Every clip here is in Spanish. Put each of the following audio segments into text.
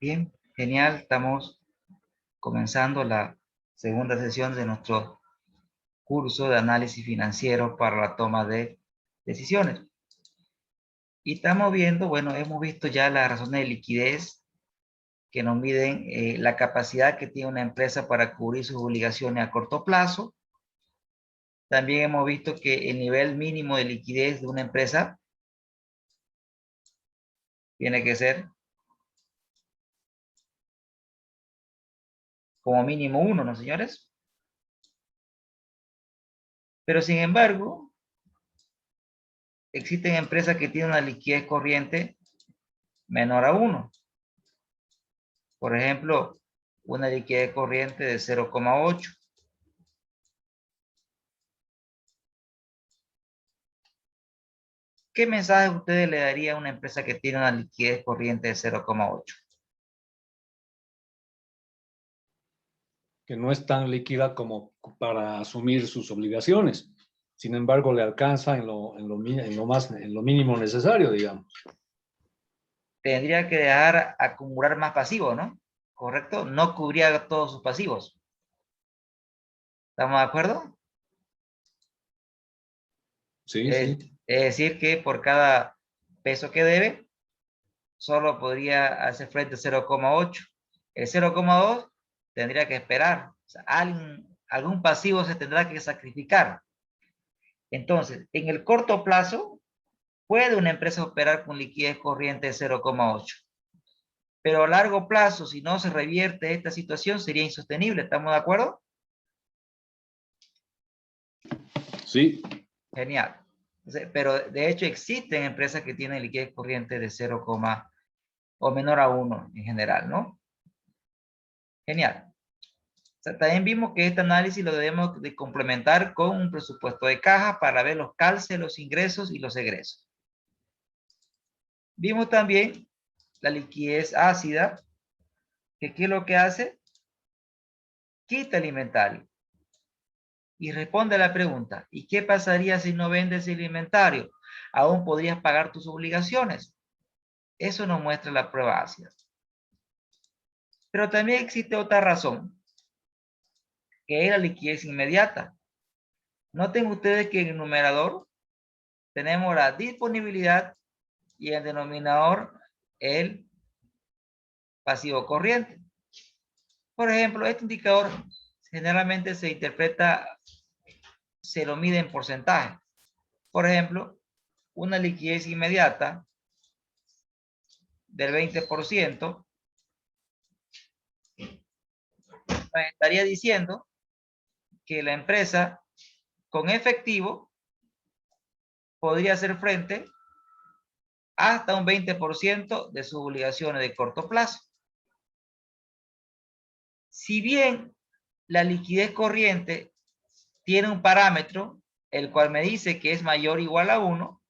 Bien, genial. Estamos comenzando la segunda sesión de nuestro curso de análisis financiero para la toma de decisiones. Y estamos viendo, bueno, hemos visto ya las razones de liquidez que nos miden la capacidad que tiene una empresa para cubrir sus obligaciones a corto plazo. También hemos visto que el nivel mínimo de liquidez de una empresa tiene que ser como mínimo 1, ¿no, señores? Pero sin embargo, existen empresas que tienen una liquidez corriente menor a 1. Por ejemplo, una liquidez corriente de 0,8. ¿Qué mensaje ustedes le darían a una empresa que tiene una liquidez corriente de 0,8? Que no es tan líquida como para asumir sus obligaciones. Sin embargo, le alcanza en lo mínimo necesario, digamos. Tendría que dejar acumular más pasivos, ¿no? ¿Correcto? No cubría todos sus pasivos. ¿Estamos de acuerdo? Sí, sí. Es decir, que por cada peso que debe, solo podría hacer frente a 0,8. El 0,2 tendría que esperar. O sea, algún pasivo se tendrá que sacrificar. Entonces, en el corto plazo, puede una empresa operar con liquidez corriente de 0,8. Pero a largo plazo, si no se revierte esta situación, sería insostenible. ¿Estamos de acuerdo? Sí. Genial. Pero de hecho existen empresas que tienen liquidez corriente de 0, o menor a 1 en general, ¿no? Genial. O sea, también vimos que este análisis lo debemos de complementar con un presupuesto de caja para ver los calces, los ingresos y los egresos. Vimos también la liquidez ácida, que ¿qué es lo que hace? Quita el inventario. Y responde a la pregunta, ¿y qué pasaría si no vendes el inventario? ¿Aún podrías pagar tus obligaciones? Eso nos muestra la prueba ácida. Pero también existe otra razón, que es la liquidez inmediata. Noten ustedes que en el numerador tenemos la disponibilidad y en el denominador el pasivo corriente. Por ejemplo, este indicador generalmente se interpreta, se lo mide en porcentaje. Por ejemplo, una liquidez inmediata del 20% nos estaría diciendo que la empresa con efectivo podría hacer frente hasta un 20% de sus obligaciones de corto plazo. Si bien la liquidez corriente tiene un parámetro, el cual me dice que es mayor o igual a 1,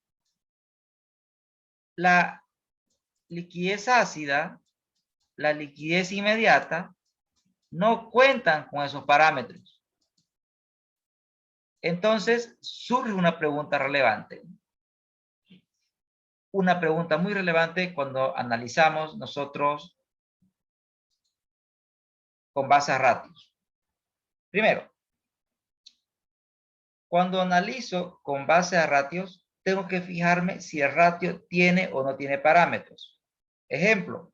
la liquidez ácida, la liquidez inmediata, no cuentan con esos parámetros. Entonces surge una pregunta relevante. Una pregunta muy relevante cuando analizamos nosotros con base a ratios. Primero, cuando analizo con base a ratios, tengo que fijarme si el ratio tiene o no tiene parámetros. Ejemplo,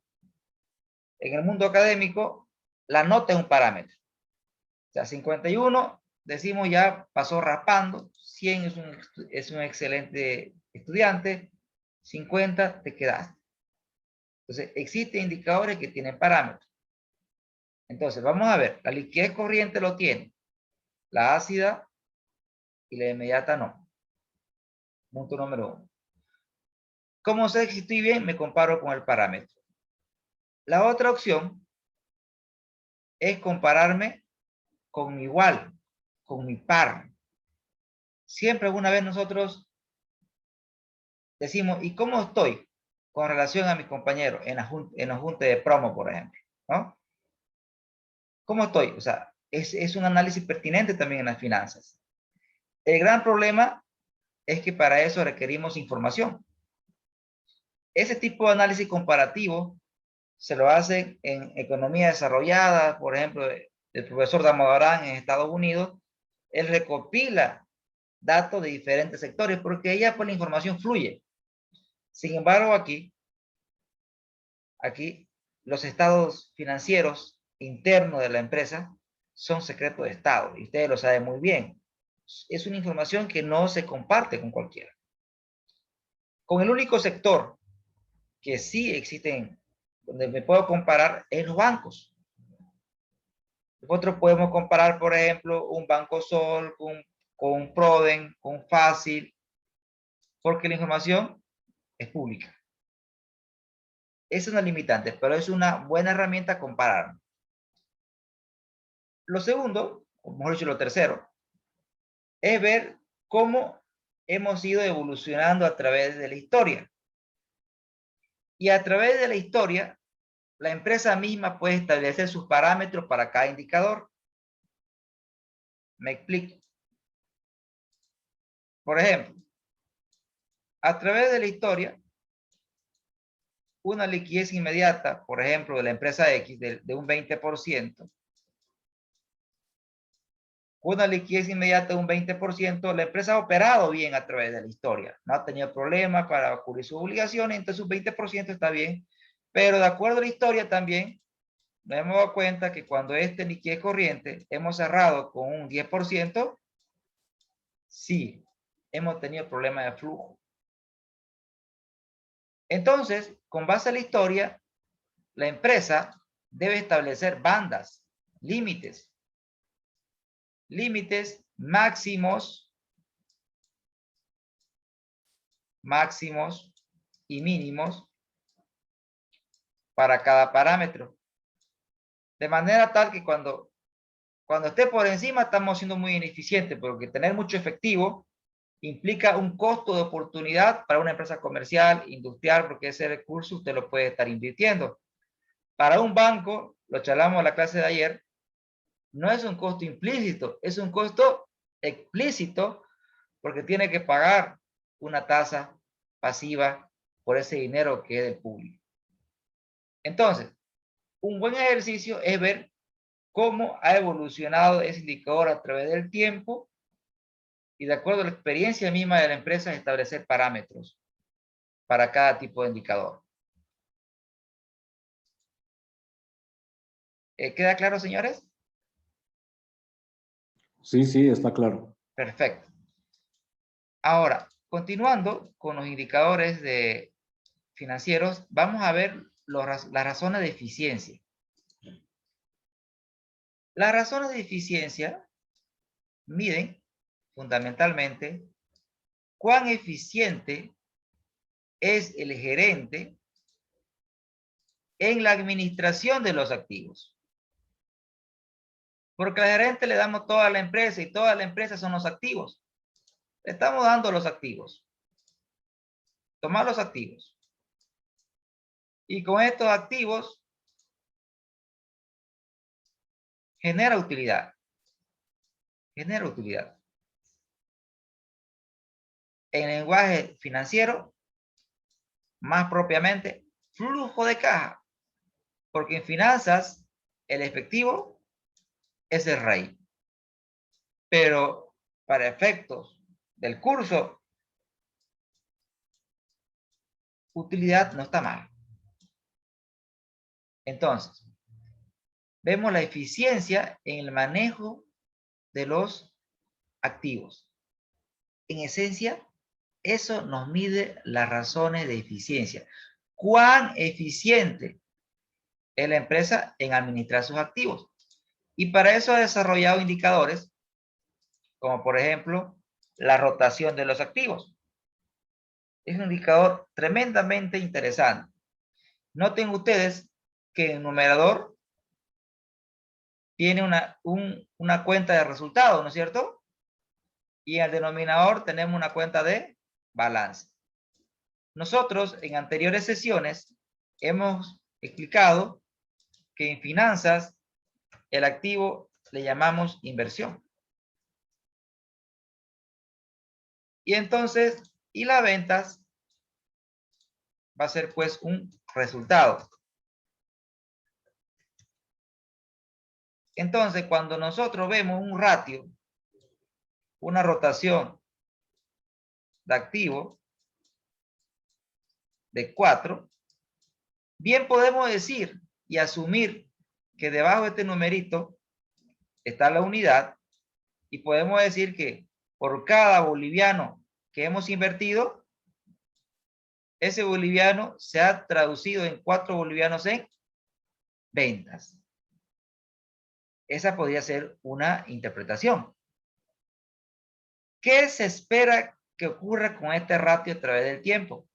en el mundo académico, la nota es un parámetro. O sea, 51, decimos ya pasó raspando, 100 es un excelente estudiante, 50 te quedaste. Entonces, existen indicadores que tienen parámetros. Entonces, vamos a ver, la liquidez corriente lo tiene, la ácida y la inmediata no. Punto número 1. ¿Cómo sé si estoy bien? Me comparo con el parámetro. La otra opción es compararme con mi igual, con mi par. Siempre alguna vez nosotros decimos, ¿y cómo estoy con relación a mis compañeros en la junta de promo, por ejemplo? ¿No? ¿Cómo estoy? O sea, es un análisis pertinente también en las finanzas. El gran problema es que para eso requerimos información. Ese tipo de análisis comparativo se lo hacen en economía desarrollada, por ejemplo, el profesor Damodaran en Estados Unidos, él recopila datos de diferentes sectores porque ella pues la información fluye. Sin embargo, aquí los estados financieros internos de la empresa son secretos de estado y ustedes lo saben muy bien. Es una información que no se comparte con cualquiera. Con el único sector que sí existen, donde me puedo comparar, es los bancos. Nosotros podemos comparar, por ejemplo, un Banco Sol con Proden, con Fácil, porque la información es pública. Es una limitante, pero es una buena herramienta comparar. Lo segundo, o mejor dicho, lo tercero, es ver cómo hemos ido evolucionando a través de la historia. Y a través de la historia, la empresa misma puede establecer sus parámetros para cada indicador. Me explico. Por ejemplo, a través de la historia, una liquidez inmediata, por ejemplo, de la empresa X de un 20%, una liquidez inmediata de un 20%, la empresa ha operado bien a través de la historia, no ha tenido problemas para cubrir sus obligaciones, entonces un 20% está bien, pero de acuerdo a la historia también, nos hemos dado cuenta que cuando este liquidez corriente hemos cerrado con un 10%, sí, hemos tenido problemas de flujo. Entonces, con base a la historia, la empresa debe establecer bandas, límites máximos y mínimos para cada parámetro. De manera tal que cuando esté por encima estamos siendo muy ineficientes, porque tener mucho efectivo implica un costo de oportunidad para una empresa comercial, industrial, porque ese recurso usted lo puede estar invirtiendo. Para un banco, lo charlamos en la clase de ayer, no es un costo implícito, es un costo explícito, porque tiene que pagar una tasa pasiva por ese dinero que es del público. Entonces, un buen ejercicio es ver cómo ha evolucionado ese indicador a través del tiempo y de acuerdo a la experiencia misma de la empresa establecer parámetros para cada tipo de indicador. ¿Queda claro, señores? Sí, sí, está claro. Perfecto. Ahora, continuando con los indicadores financieros, vamos a ver las razones de eficiencia. Las razones de eficiencia miden fundamentalmente cuán eficiente es el gerente en la administración de los activos. Porque al gerente le damos toda la empresa y toda la empresa son los activos. Le estamos dando los activos. Tomar los activos. Y con estos activos genera utilidad. Genera utilidad. En lenguaje financiero, más propiamente, flujo de caja. Porque en finanzas, el efectivo es el rey. Pero para efectos del curso, utilidad no está mal. Entonces, vemos la eficiencia en el manejo de los activos. En esencia, eso nos mide las razones de eficiencia. ¿Cuán eficiente es la empresa en administrar sus activos? Y para eso ha desarrollado indicadores, como por ejemplo, la rotación de los activos. Es un indicador tremendamente interesante. Noten ustedes que el numerador tiene una cuenta de resultados, ¿no es cierto? Y en el denominador tenemos una cuenta de balance. Nosotros en anteriores sesiones hemos explicado que en finanzas el activo le llamamos inversión. Y entonces, y las ventas va a ser pues un resultado. Entonces, cuando nosotros vemos un ratio, una rotación de activo de 4, bien podemos decir y asumir que debajo de este numerito está la unidad y podemos decir que por cada boliviano que hemos invertido, ese boliviano se ha traducido en 4 bolivianos en ventas. Esa podría ser una interpretación. ¿Qué se espera que ocurra con este ratio a través del tiempo?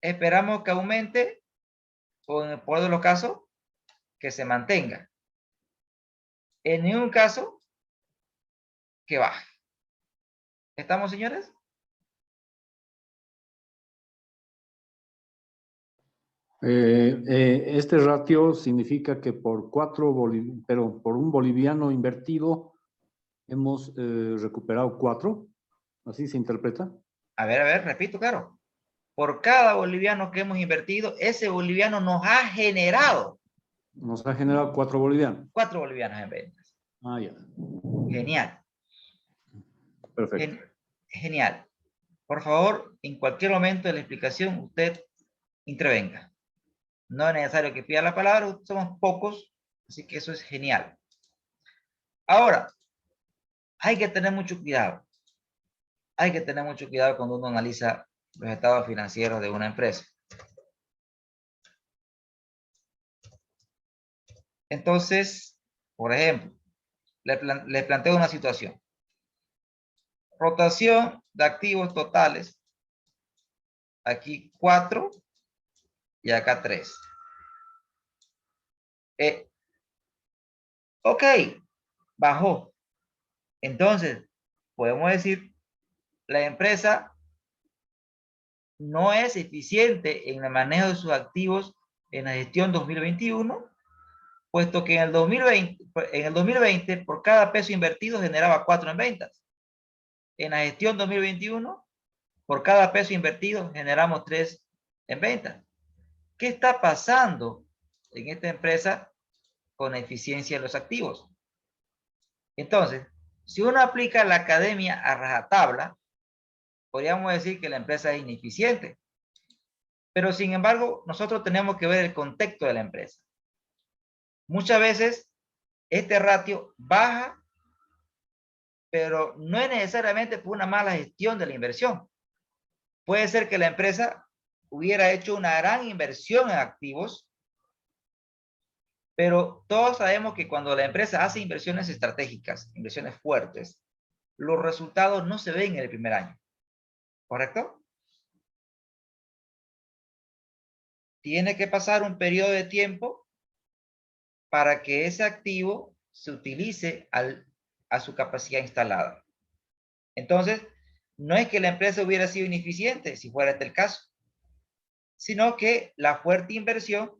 Esperamos que aumente o en el peor de los casos, que se mantenga. En ningún caso, que baje. ¿Estamos, señores? Este ratio significa que por por un boliviano invertido hemos recuperado 4, ¿así se interpreta? A ver, repito, claro. Por cada boliviano que hemos invertido, ese boliviano nos ha generado Nos ha generado 4 bolivianos. 4 bolivianos en ventas. Ah, ya. Genial. Perfecto. Genial. Por favor, en cualquier momento de la explicación, usted intervenga. No es necesario que pida la palabra, somos pocos, así que eso es genial. Ahora, hay que tener mucho cuidado. Hay que tener mucho cuidado cuando uno analiza los estados financieros de una empresa. Entonces, por ejemplo, le planteo una situación. Rotación de activos totales. Aquí 4 y acá 3. Ok, bajó. Entonces, podemos decir, la empresa no es eficiente en el manejo de sus activos en la gestión 2021, puesto que en el 2020 por cada peso invertido generaba 4 en ventas. En la gestión 2021, por cada peso invertido generamos 3 en ventas. ¿Qué está pasando en esta empresa con la eficiencia de los activos? Entonces, si uno aplica la academia a rajatabla, podríamos decir que la empresa es ineficiente. Pero sin embargo, nosotros tenemos que ver el contexto de la empresa. Muchas veces este ratio baja, pero no es necesariamente por una mala gestión de la inversión. Puede ser que la empresa hubiera hecho una gran inversión en activos, pero todos sabemos que cuando la empresa hace inversiones estratégicas, inversiones fuertes, los resultados no se ven en el primer año. ¿Correcto? Tiene que pasar un periodo de tiempo para que ese activo se utilice a su capacidad instalada. Entonces, no es que la empresa hubiera sido ineficiente, si fuera este el caso, sino que la fuerte inversión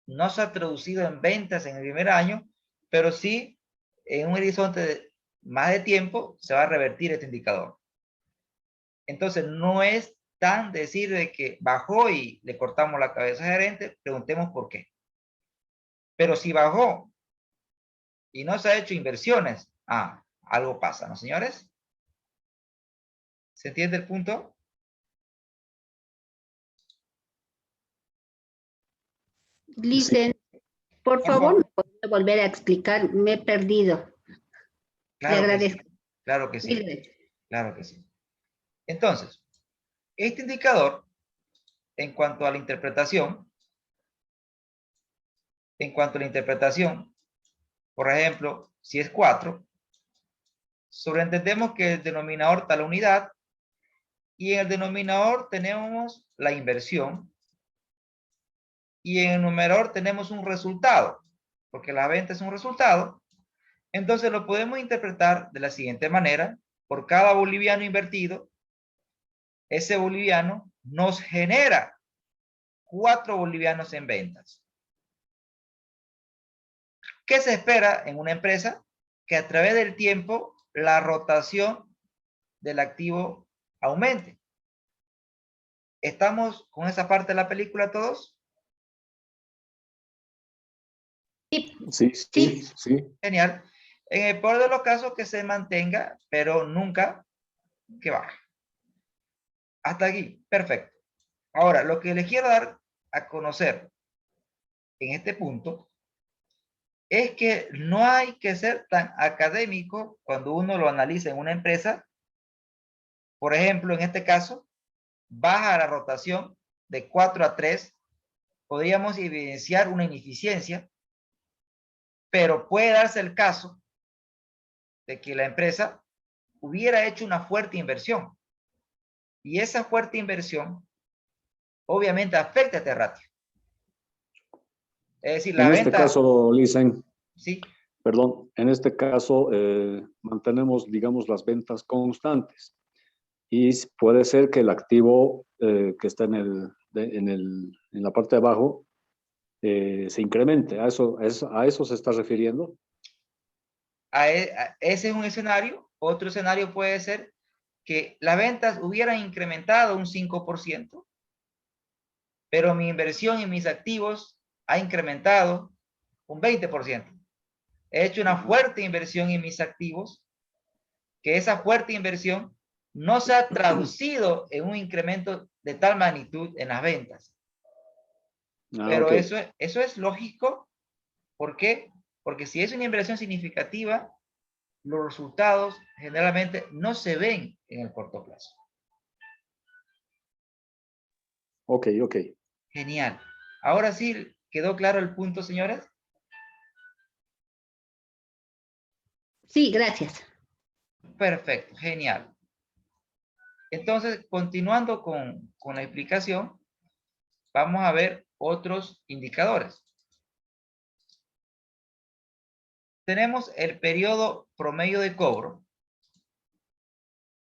no se ha traducido en ventas en el primer año, pero sí en un horizonte de más de tiempo se va a revertir este indicador. Entonces, no es tan decir de que bajó y le cortamos la cabeza al gerente, preguntemos por qué. Pero si bajó y no se ha hecho inversiones, algo pasa, ¿no, señores? ¿Se entiende el punto? Licen, por favor, ¿me puede volver a explicar? Me he perdido. Le agradezco. Claro que sí. Claro que sí. Entonces, este indicador, en cuanto a la interpretación, por ejemplo, si es 4, sobreentendemos que el denominador está la unidad y en el denominador tenemos la inversión y en el numerador tenemos un resultado, porque la venta es un resultado. Entonces lo podemos interpretar de la siguiente manera: por cada boliviano invertido, ese boliviano nos genera 4 bolivianos en ventas. ¿Qué se espera en una empresa? Que a través del tiempo la rotación del activo aumente. ¿Estamos con esa parte de la película todos? Sí, sí, sí. Genial. En el peor de los casos que se mantenga, pero nunca que baje. Hasta aquí, perfecto. Ahora, lo que les quiero dar a conocer en este punto es que no hay que ser tan académico cuando uno lo analiza en una empresa. Por ejemplo, en este caso, baja la rotación de 4 a 3. Podríamos evidenciar una ineficiencia, pero puede darse el caso de que la empresa hubiera hecho una fuerte inversión. Y esa fuerte inversión obviamente afecta a este ratio. Es decir, la En venta... este caso, Lisen, Sí. perdón, en este caso mantenemos, digamos, las ventas constantes. Y puede ser que el activo que está en la parte de abajo se incremente. ¿A eso se está refiriendo? Ese es un escenario. Otro escenario puede ser que las ventas hubieran incrementado un 5%, pero mi inversión en mis activos ha incrementado un 20%. He hecho una fuerte inversión en mis activos, que esa fuerte inversión no se ha traducido en un incremento de tal magnitud en las ventas. Pero Okay. eso es lógico. ¿Por qué? Porque si es una inversión significativa, los resultados generalmente no se ven en el corto plazo. Ok. Genial. Ahora sí, ¿quedó claro el punto, señores? Sí, gracias. Perfecto, genial. Entonces, continuando con la explicación, vamos a ver otros indicadores. Tenemos el periodo promedio de cobro,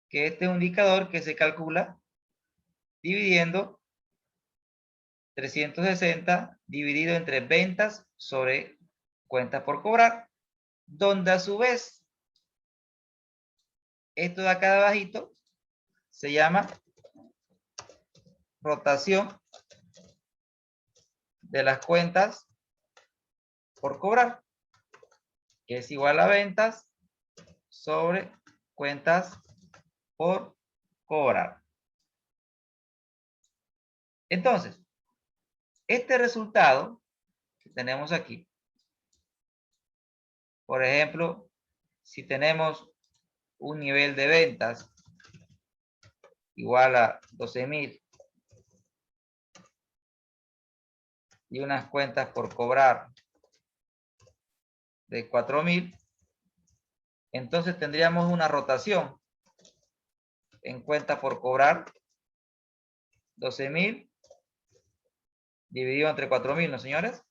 que este es un indicador que se calcula dividiendo 360 dividido entre ventas sobre cuentas por cobrar, donde a su vez esto de acá de abajito se llama rotación de las cuentas por cobrar, que es igual a ventas sobre cuentas por cobrar. Entonces, este resultado que tenemos aquí, por ejemplo, si tenemos un nivel de ventas igual a 12,000 y unas cuentas por cobrar de 4,000, entonces tendríamos una rotación en cuenta por cobrar 12,000 dividido entre 4,000, ¿no, señores?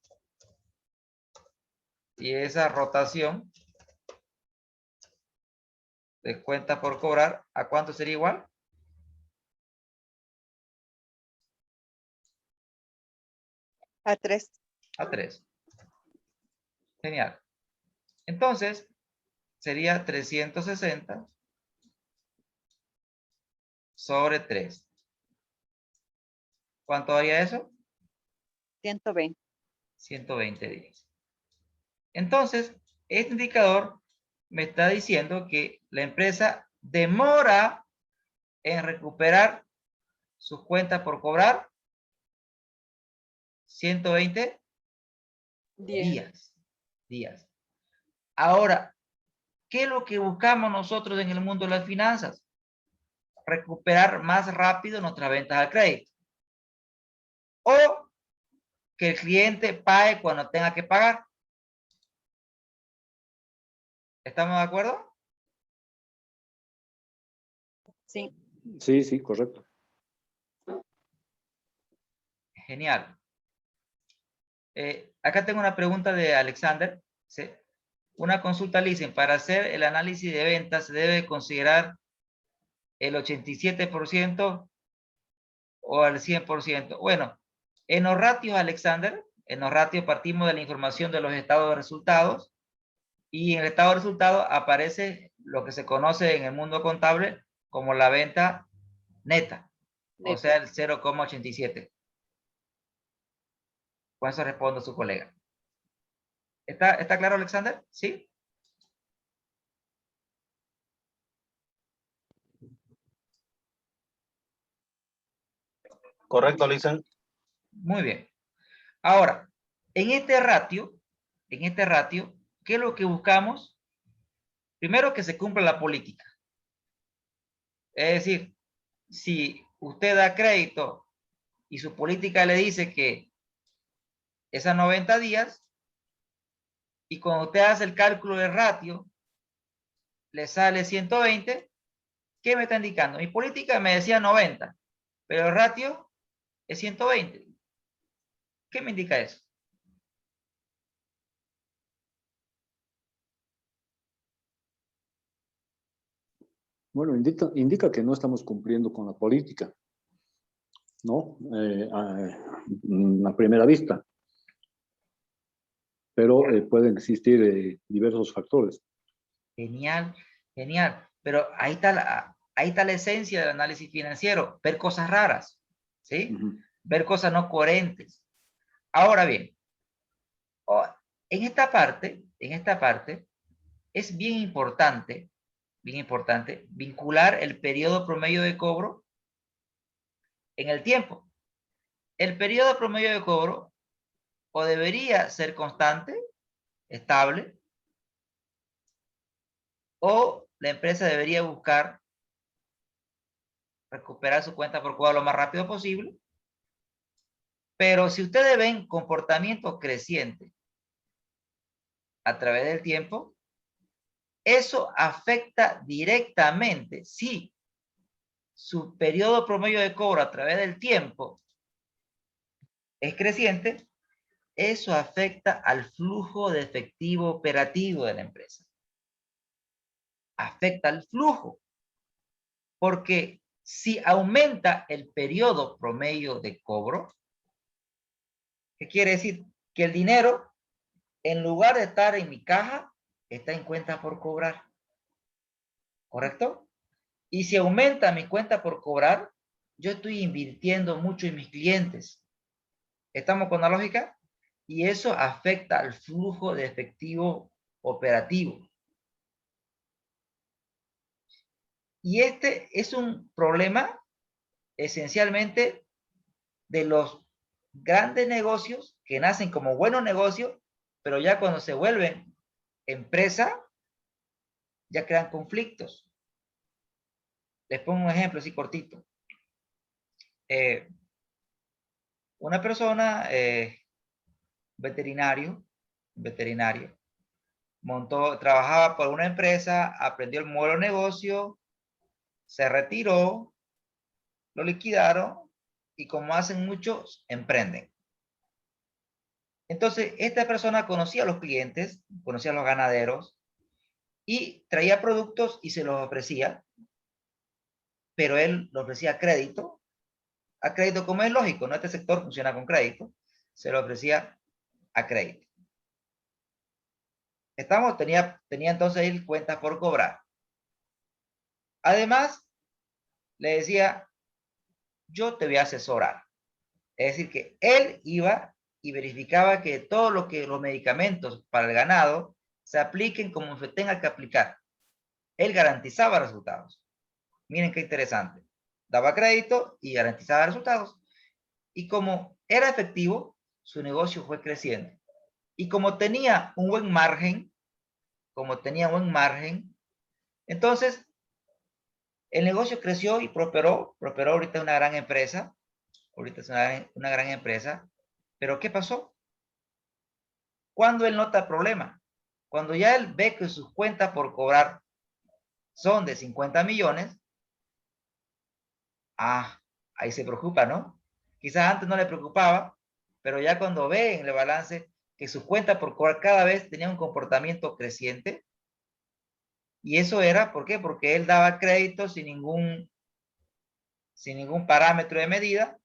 Y esa rotación de cuenta por cobrar, ¿a cuánto sería igual? A 3. A 3. Genial. Entonces, sería 360 sobre 3. ¿Cuánto haría eso? 120. 120 días. Entonces, este indicador me está diciendo que la empresa demora en recuperar sus cuentas por cobrar 120 días. Ahora, ¿qué es lo que buscamos nosotros en el mundo de las finanzas? Recuperar más rápido nuestras ventas al crédito. O que el cliente pague cuando tenga que pagar. ¿Estamos de acuerdo? Sí. Sí, correcto. Genial. Acá tengo una pregunta de Alexander. ¿Sí? Una consulta, Listen. Para hacer el análisis de ventas se debe considerar el 87% o al 100%. Bueno, en los ratios, Alexander, en los ratios partimos de la información de los estados de resultados y en el estado de resultados aparece lo que se conoce en el mundo contable como la venta neta, o sea, el 0,87. Con eso respondo a su colega. ¿Está claro, Alexander? ¿Sí? Correcto, Listen. Muy bien. Ahora, en este ratio, ¿qué es lo que buscamos? Primero, que se cumpla la política. Es decir, si usted da crédito y su política le dice que es a 90 días, y cuando usted hace el cálculo del ratio, le sale 120, ¿qué me está indicando? Mi política me decía 90, pero el ratio es 120. ¿Qué me indica eso? Bueno, indica que no estamos cumpliendo con la política, ¿no? A primera vista. Pero pueden existir diversos factores. Genial, genial. Pero ahí está la esencia del análisis financiero, ver cosas raras, ¿sí? Ver cosas no coherentes. Ahora bien, en esta parte, es bien importante vincular el periodo promedio de cobro en el tiempo. El periodo promedio de cobro o debería ser constante, estable, o la empresa debería buscar recuperar su cuenta por cobrar lo más rápido posible. Pero si ustedes ven comportamiento creciente a través del tiempo, eso afecta directamente, si su periodo promedio de cobro a través del tiempo es creciente, eso afecta al flujo de efectivo operativo de la empresa. Afecta al flujo, porque si aumenta el periodo promedio de cobro, ¿qué quiere decir? Que el dinero, en lugar de estar en mi caja, está en cuenta por cobrar. ¿Correcto? Y si aumenta mi cuenta por cobrar, yo estoy invirtiendo mucho en mis clientes. ¿Estamos con la lógica? Y eso afecta al flujo de efectivo operativo. Y este es un problema esencialmente de los grandes negocios que nacen como buenos negocios, pero ya cuando se vuelven empresa, ya crean conflictos. Les pongo un ejemplo así cortito. Una persona, veterinario, trabajaba por una empresa, aprendió el modelo de negocio, se retiró, lo liquidaron y como hacen muchos, emprenden. Entonces, esta persona conocía a los clientes, conocía a los ganaderos y traía productos y se los ofrecía, pero él lo ofrecía a crédito como es lógico, ¿no? Este sector funciona con crédito, se lo ofrecía a crédito. Tenía entonces él cuentas por cobrar. Además, le decía, yo te voy a asesorar. Es decir, que él iba y verificaba que todo los medicamentos para el ganado se apliquen como se tenga que aplicar. Él garantizaba resultados. Miren qué interesante. Daba crédito y garantizaba resultados. Y como era efectivo, su negocio fue creciendo. Y como tenía un buen margen, entonces el negocio creció y prosperó. Ahorita es una gran empresa. Una gran empresa. Pero ¿qué pasó? Cuando él nota el problema, cuando ya él ve que sus cuentas por cobrar son de 50 millones, ahí se preocupa, ¿no? Quizás antes no le preocupaba, pero ya cuando ve en el balance que sus cuentas por cobrar cada vez tenían un comportamiento creciente, y eso era, ¿por qué? Porque él daba crédito sin ningún parámetro de medida,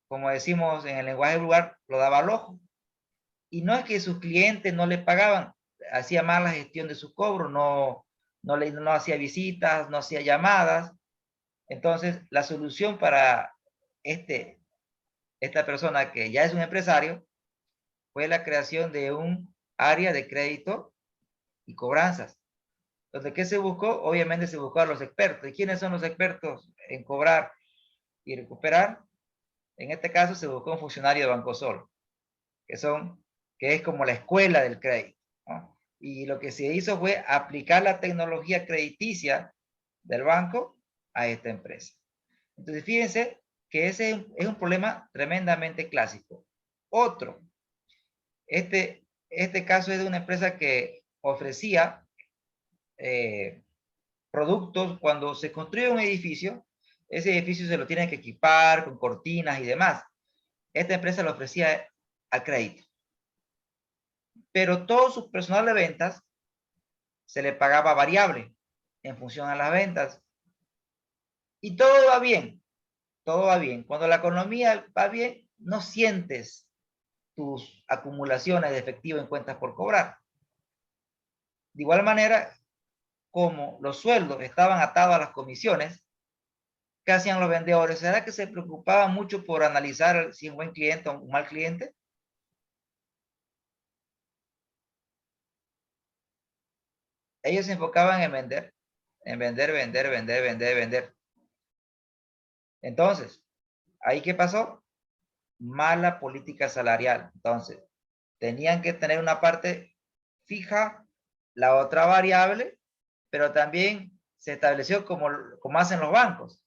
como decimos en el lenguaje vulgar, lo daba al ojo. Y no es que sus clientes no le pagaban, hacía mala gestión de su cobro, no hacía visitas, no hacía llamadas. Entonces, la solución para esta persona que ya es un empresario fue la creación de un área de crédito y cobranzas. Entonces, ¿qué se buscó? Obviamente se buscó a los expertos. ¿Y quiénes son los expertos en cobrar y recuperar? En este caso se buscó un funcionario de Bancosol, que es como la escuela del crédito, ¿no? Y lo que se hizo fue aplicar la tecnología crediticia del banco a esta empresa. Entonces, fíjense que ese es un problema tremendamente clásico. Otro, este caso es de una empresa que ofrecía productos. Cuando se construye un edificio, ese edificio se lo tienen que equipar con cortinas y demás. Esta empresa lo ofrecía a crédito. Pero todo su personal de ventas se le pagaba variable en función a las ventas. Y todo va bien, todo va bien. Cuando la economía va bien, no sientes tus acumulaciones de efectivo en cuentas por cobrar. De igual manera, como los sueldos estaban atados a las comisiones, ¿qué hacían los vendedores? ¿Será que se preocupaban mucho por analizar si es un buen cliente o un mal cliente? Ellos se enfocaban en vender, vender. Entonces, ¿ahí qué pasó? Mala política salarial. Entonces, tenían que tener una parte fija, la otra variable, pero también se estableció como hacen los bancos.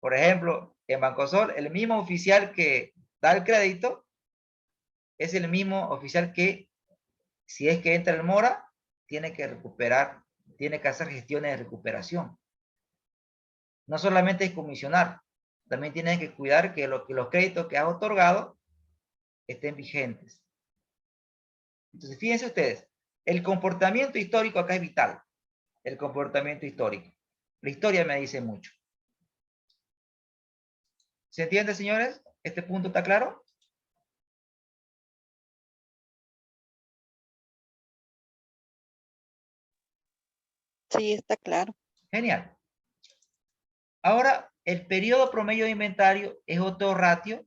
Por ejemplo, en Bancosol, el mismo oficial que da el crédito es el mismo oficial que, si es que entra el mora, tiene que recuperar, tiene que hacer gestiones de recuperación. No solamente es comisionar, también tienen que cuidar que los créditos que ha otorgado estén vigentes. Entonces, fíjense ustedes, el comportamiento histórico acá es vital. El comportamiento histórico. La historia me dice mucho. ¿Se entiende, señores? ¿Este punto está claro? Sí, está claro. Genial. Ahora, el periodo promedio de inventario es otro ratio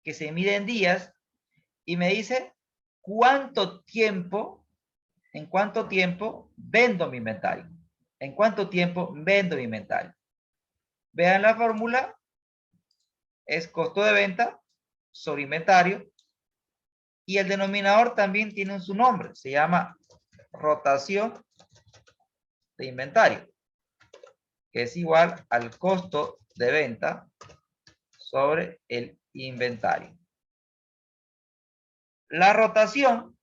que se mide en días y me dice en cuánto tiempo vendo mi inventario. En cuánto tiempo vendo mi inventario. Vean la fórmula, es costo de venta sobre inventario y el denominador también tiene su nombre, se llama rotación de inventario, que es igual al costo de venta sobre el inventario. La rotación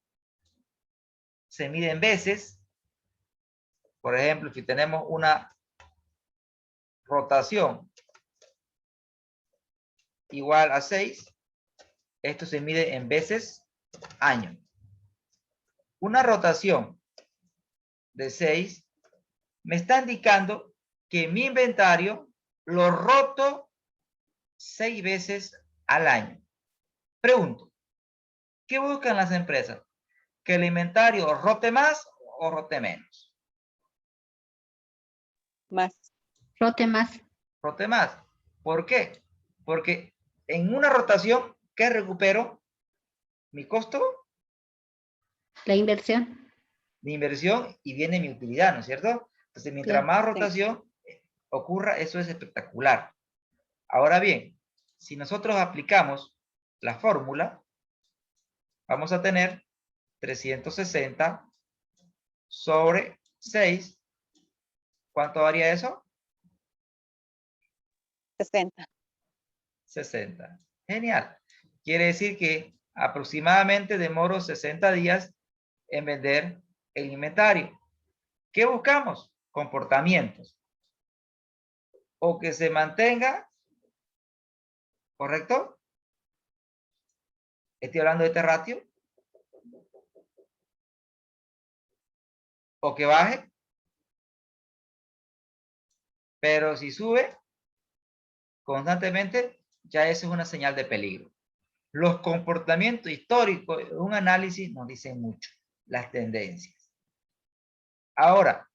se mide en veces. Por ejemplo, si tenemos una rotación igual a 6, esto se mide en veces año. Una rotación de 6 me está indicando que mi inventario lo roto 6 veces al año. Pregunto, ¿qué buscan las empresas? ¿Que el inventario rote más o rote menos? Más. Rote más. Rote más. ¿Por qué? Porque en una rotación, ¿qué recupero? Mi costo La inversión. de inversión y viene mi utilidad, ¿no es cierto? Entonces, mientras Claro. más rotación ocurra, eso es espectacular. Ahora bien, si nosotros aplicamos la fórmula, vamos a tener 360 sobre 6. ¿Cuánto daría eso? 60. 60. Genial. Quiere decir que aproximadamente demoro 60 días en vender el inventario. ¿Qué buscamos? Comportamientos. O que se mantenga, ¿correcto? Estoy hablando de este ratio. O que baje. Pero si sube constantemente, ya eso es una señal de peligro. Los comportamientos históricos, un análisis nos dice mucho, las tendencias. Ahora,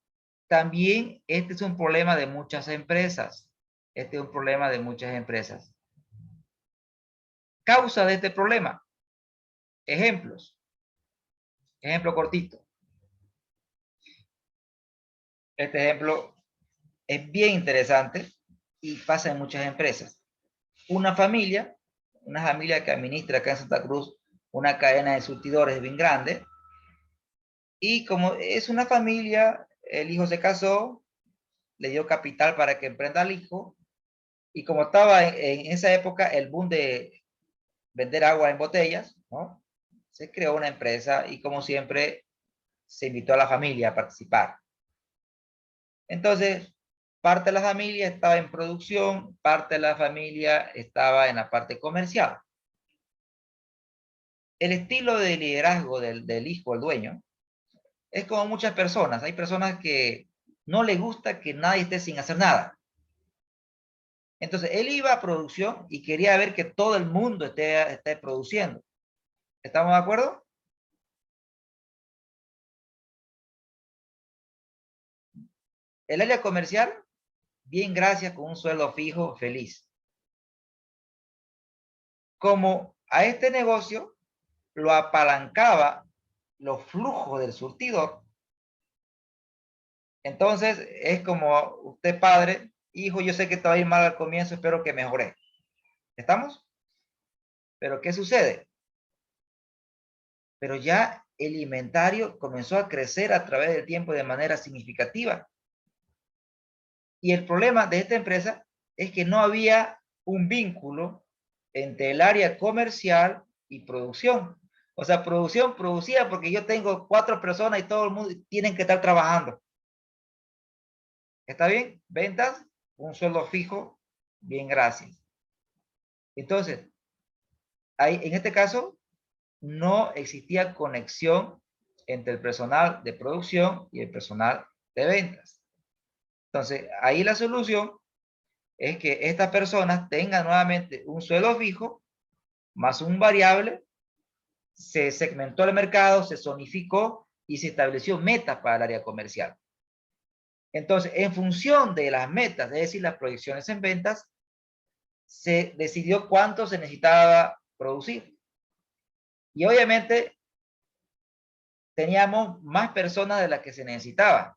también este es un problema de muchas empresas. Este es un problema de muchas empresas. Causa de este problema. Ejemplos. Ejemplo cortito. Este ejemplo es bien interesante y pasa en muchas empresas. Una familia que administra acá en Santa Cruz una cadena de surtidores bien grande, y como es una familia, el hijo se casó, le dio capital para que emprenda al hijo, y como estaba en esa época el boom de vender agua en botellas, ¿no? Se creó una empresa y como siempre se invitó a la familia a participar. Entonces, parte de la familia estaba en producción, parte de la familia estaba en la parte comercial. El estilo de liderazgo del hijo, el dueño, es como muchas personas. Hay personas que no les gusta que nadie esté sin hacer nada. Entonces, él iba a producción y quería ver que todo el mundo esté produciendo. ¿Estamos de acuerdo? El área comercial, bien, gracias, con un sueldo fijo, feliz. Como a este negocio lo apalancaba los flujos del surtidor, entonces es como usted padre, hijo, yo sé que te va a ir mal al comienzo, espero que mejore. ¿Estamos? Pero ¿qué sucede? Pero ya el inventario comenzó a crecer a través del tiempo de manera significativa. Y el problema de esta empresa es que no había un vínculo entre el área comercial y producción. O sea, producción producía porque yo tengo 4 personas y todo el mundo tienen que estar trabajando. ¿Está bien? Ventas, un sueldo fijo, bien, gracias. Entonces, en este caso, no existía conexión entre el personal de producción y el personal de ventas. Entonces, ahí la solución es que estas personas tengan nuevamente un sueldo fijo más un variable, se segmentó el mercado, se zonificó y se estableció metas para el área comercial. Entonces, en función de las metas, es decir, las proyecciones en ventas, se decidió cuánto se necesitaba producir. Y obviamente teníamos más personas de las que se necesitaban.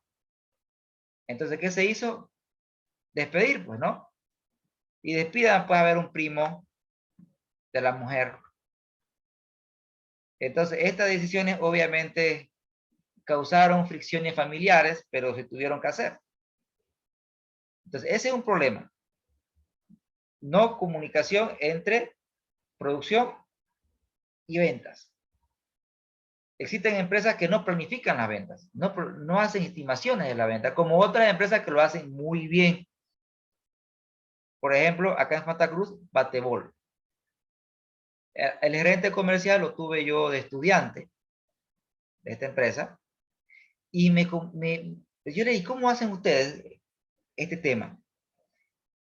Entonces, ¿qué se hizo? Despedir, pues, ¿no? Y despidan, puede haber un primo de la mujer. Entonces, estas decisiones obviamente causaron fricciones familiares, pero se tuvieron que hacer. Entonces, ese es un problema. No comunicación entre producción y ventas. Existen empresas que no planifican las ventas, no hacen estimaciones de la venta, como otras empresas que lo hacen muy bien. Por ejemplo, acá en Santa Cruz, Batebol. El gerente comercial lo tuve yo de estudiante de esta empresa, y yo le dije, ¿cómo hacen ustedes este tema?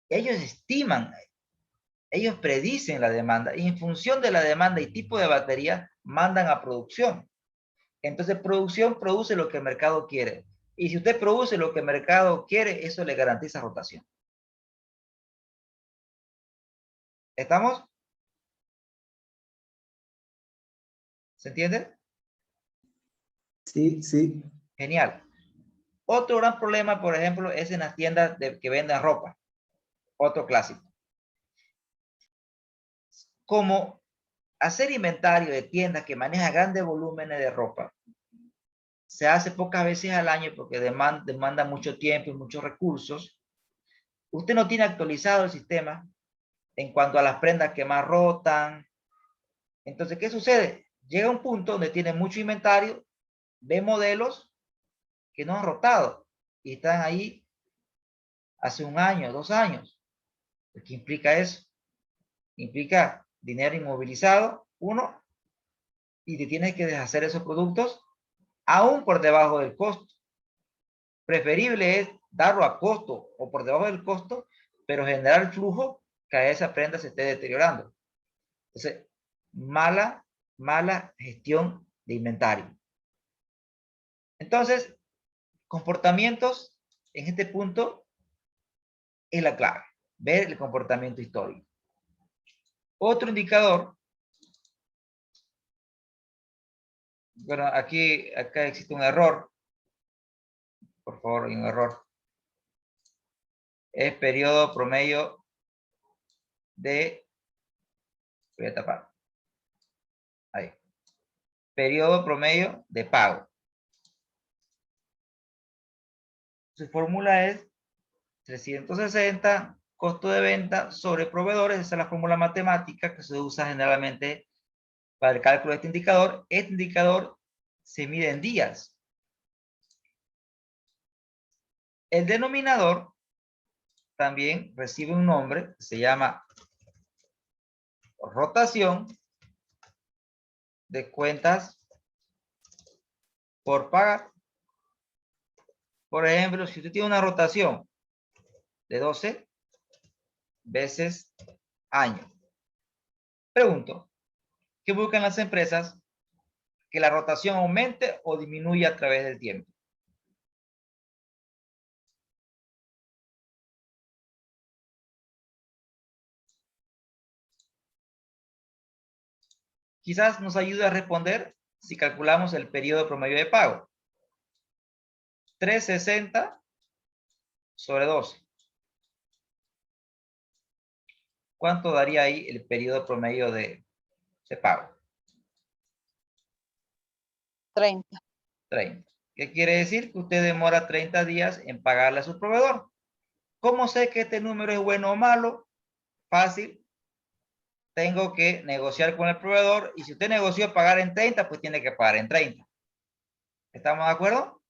Ellos estiman, ellos predicen la demanda, y en función de la demanda y tipo de batería, mandan a producción. Entonces, producción produce lo que el mercado quiere. Y si usted produce lo que el mercado quiere, eso le garantiza rotación. ¿Estamos? ¿Se entiende? Sí, sí. Genial. Otro gran problema, por ejemplo, es en las tiendas que venden ropa. Otro clásico. Como hacer inventario de tiendas que manejan grandes volúmenes de ropa se hace pocas veces al año porque demanda mucho tiempo y muchos recursos. Usted no tiene actualizado el sistema en cuanto a las prendas que más rotan. Entonces, ¿qué sucede? Llega un punto donde tiene mucho inventario, ve modelos que no han rotado y están ahí hace 1 año, 2 años. ¿Qué implica eso? Implica dinero inmovilizado, uno, y te tienes que deshacer esos productos aún por debajo del costo. Preferible es darlo a costo o por debajo del costo, pero generar el flujo que a esa prenda se esté deteriorando. Entonces, mala gestión de inventario. Entonces, comportamientos en este punto es la clave. Ver el comportamiento histórico. Otro indicador Bueno, acá existe un error. Por favor, hay un error. Es periodo promedio de... Voy a tapar. Ahí. Periodo promedio de pago. Su fórmula es 360 costo de venta sobre proveedores. Esa es la fórmula matemática que se usa generalmente para el cálculo de este indicador. Este indicador se mide en días. El denominador también recibe un nombre, se llama rotación de cuentas por pagar. Por ejemplo, si usted tiene una rotación de 12 veces año, pregunto, ¿qué buscan las empresas? Que la rotación aumente o disminuya a través del tiempo. Quizás nos ayude a responder si calculamos el periodo promedio de pago. 360 sobre 12. ¿Cuánto daría ahí el periodo promedio de pago? 30. 30. ¿Qué quiere decir? Que usted demora 30 días en pagarle a su proveedor. ¿Cómo sé que este número es bueno o malo? Fácil. Tengo que negociar con el proveedor y si usted negoció pagar en 30, pues tiene que pagar en 30. ¿Estamos de acuerdo?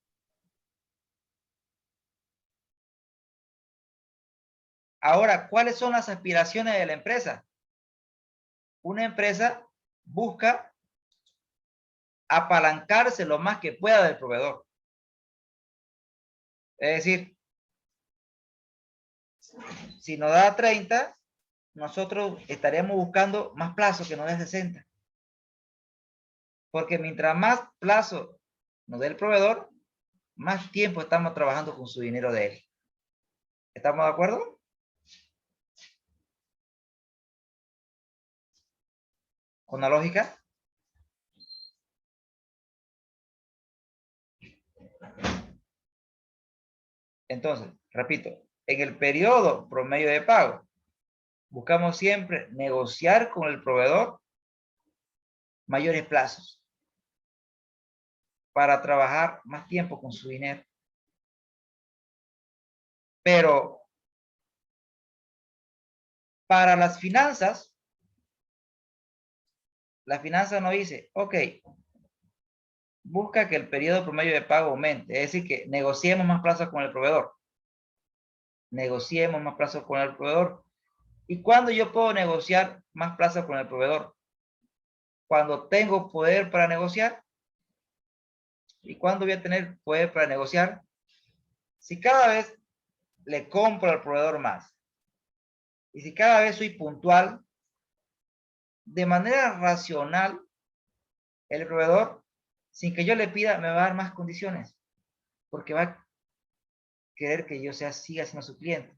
Ahora, ¿cuáles son las aspiraciones de la empresa? Una empresa busca apalancarse lo más que pueda del proveedor. Es decir, si nos da 30, nosotros estaríamos buscando más plazo que nos dé 60. Porque mientras más plazo nos dé el proveedor, más tiempo estamos trabajando con su dinero de él. ¿Estamos de acuerdo? ¿Con la lógica? Entonces, repito, en el periodo promedio de pago, buscamos siempre negociar con el proveedor mayores plazos para trabajar más tiempo con su dinero. Pero para las finanzas, la finanza nos dice, ok, busca que el periodo promedio de pago aumente, es decir, que negociemos más plazos con el proveedor. Negociemos más plazos con el proveedor. ¿Y cuándo yo puedo negociar más plazos con el proveedor? Cuando tengo poder para negociar. ¿Y cuándo voy a tener poder para negociar? Si cada vez le compro al proveedor más. Y si cada vez soy puntual, de manera racional, el proveedor, sin que yo le pida, me va a dar más condiciones. Porque va a querer que yo siga siendo su cliente.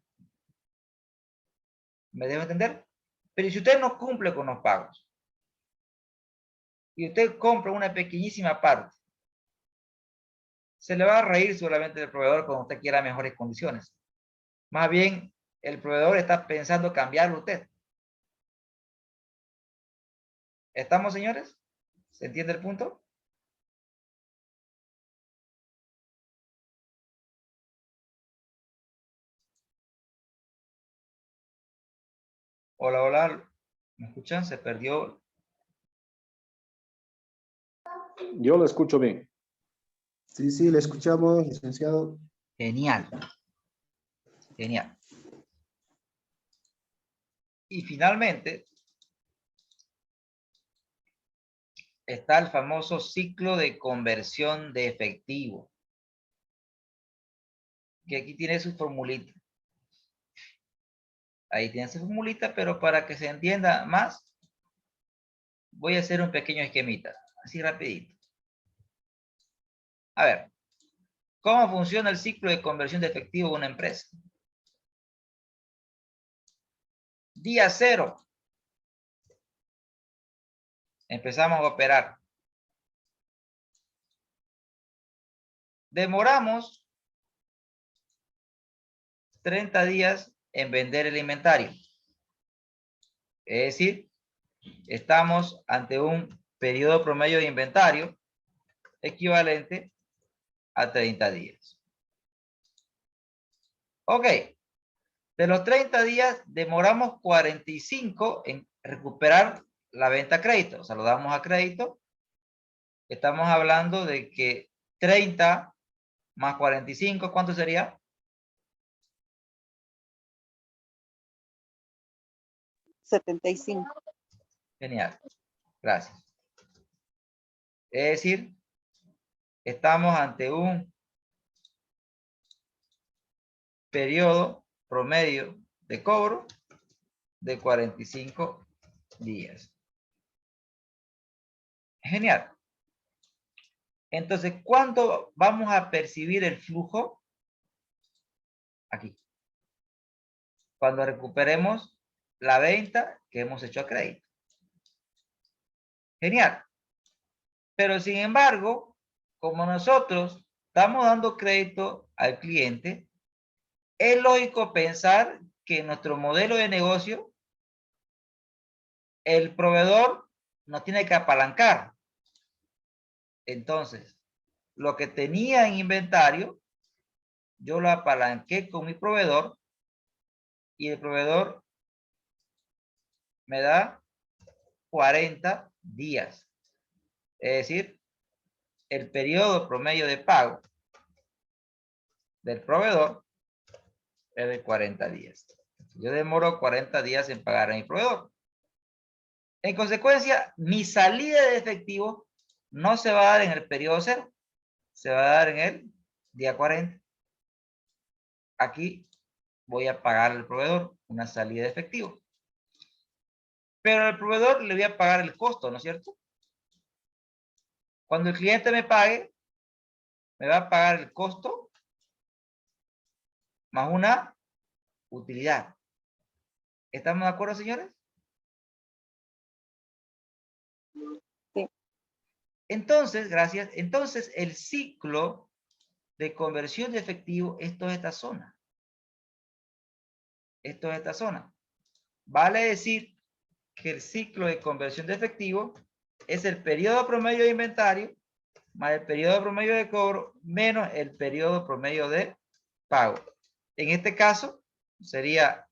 ¿Me debo entender? Pero si usted no cumple con los pagos y usted compra una pequeñísima parte, se le va a reír seguramente del proveedor cuando usted quiera mejores condiciones. Más bien, el proveedor está pensando cambiarlo a usted. ¿Estamos, señores? ¿Se entiende el punto? Hola, hola. ¿Me escuchan? Se perdió. Yo lo escucho bien. Sí, sí, le escuchamos, licenciado. Genial. Genial. Y finalmente, está el famoso ciclo de conversión de efectivo, que aquí tiene su formulita. Ahí tiene su formulita, pero para que se entienda más, voy a hacer un pequeño esquemita, así rapidito. A ver, ¿cómo funciona el ciclo de conversión de efectivo de una empresa? Día 0. Empezamos a operar. demoramos 30 días en vender el inventario. Es decir, estamos ante un periodo promedio de inventario equivalente a 30 días. Ok. De los 30 días, demoramos 45 en recuperar la venta a crédito. O sea, lo damos a crédito. Estamos hablando de que 30 más 45, ¿cuánto sería? 75. Genial. Gracias. Es decir, estamos ante un periodo promedio de cobro de 45 días. Genial. Entonces, ¿cuándo vamos a percibir el flujo? Aquí. Cuando recuperemos la venta que hemos hecho a crédito. Genial. Pero sin embargo, como nosotros estamos dando crédito al cliente, es lógico pensar que en nuestro modelo de negocio, el proveedor nos tiene que apalancar. Entonces, lo que tenía en inventario, yo lo apalanqué con mi proveedor y el proveedor me da 40 días. Es decir, el periodo promedio de pago del proveedor es de 40 días. Yo demoro 40 días en pagar a mi proveedor. En consecuencia, mi salida de efectivo no se va a dar en el periodo 0. Se va a dar en el día 40. Aquí voy a pagar al proveedor una salida de efectivo. Pero al proveedor le voy a pagar el costo, ¿no es cierto? Cuando el cliente me pague, me va a pagar el costo más una utilidad. ¿Estamos de acuerdo, señores? Sí. Entonces, gracias. Entonces, el ciclo de conversión de efectivo es toda esta zona. Esto es esta zona. Vale decir que el ciclo de conversión de efectivo es el periodo promedio de inventario más el periodo promedio de cobro menos el periodo promedio de pago. En este caso sería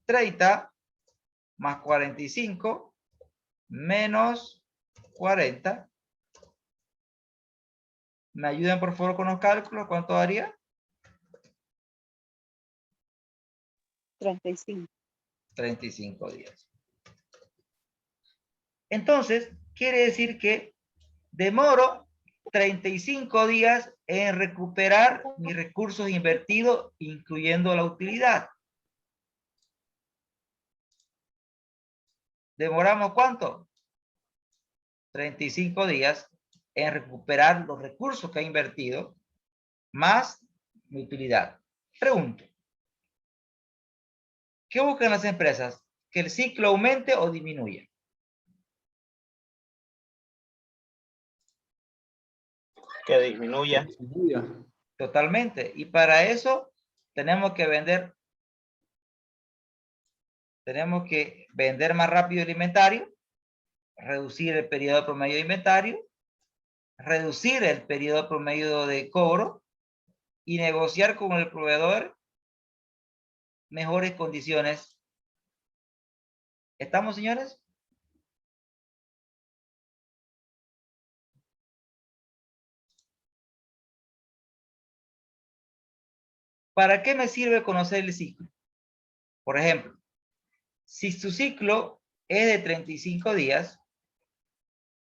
30 más 45 menos 40. ¿Me ayudan por favor con los cálculos? ¿Cuánto daría? 35. 35 días. Entonces, quiere decir que demoro 35 días en recuperar mis recursos invertidos, incluyendo la utilidad. ¿Demoramos cuánto? 35 días en recuperar los recursos que ha invertido, más mi utilidad. Pregunto, ¿qué buscan las empresas? ¿Que el ciclo aumente o disminuya? Que disminuya. Totalmente. Y para eso tenemos que vender más rápido el inventario, reducir el periodo promedio de inventario, reducir el periodo promedio de cobro y negociar con el proveedor mejores condiciones. ¿Estamos, señores? ¿Para qué me sirve conocer el ciclo? Por ejemplo, si su ciclo es de 35 días,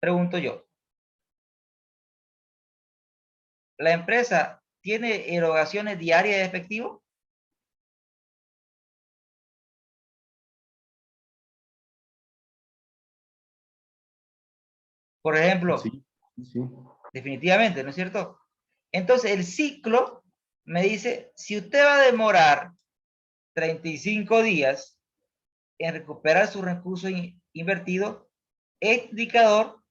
pregunto yo, ¿la empresa tiene erogaciones diarias de efectivo? Por ejemplo, Sí. definitivamente, ¿no es cierto? Entonces, el ciclo me dice, si usted va a demorar 35 días en recuperar sus recursos invertidos, este indicador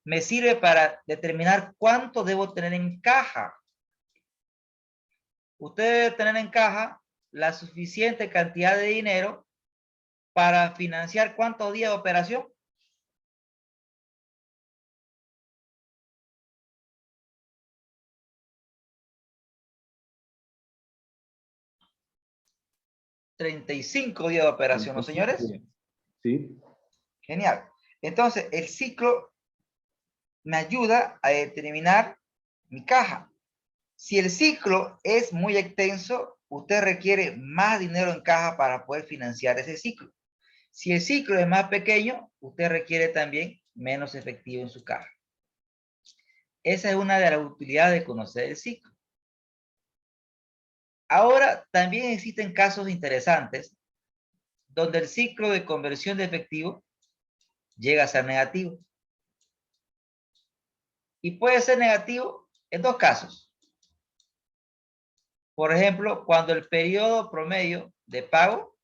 me sirve para determinar cuánto debo tener en caja. usted debe tener en caja la suficiente cantidad de dinero para financiar ¿cuántos días de operación? $35 días de operación, ¿no, señores? Sí. Genial. Entonces, el ciclo me ayuda a determinar mi caja. Si el ciclo es muy extenso, usted requiere más dinero en caja para poder financiar ese ciclo. Si el ciclo es más pequeño, usted requiere también menos efectivo en su caja. Esa es una de las utilidades de conocer el ciclo. Ahora, también existen casos interesantes donde el ciclo de conversión de efectivo llega a ser negativo. Y puede ser negativo en dos casos. Por ejemplo, cuando el periodo promedio de pago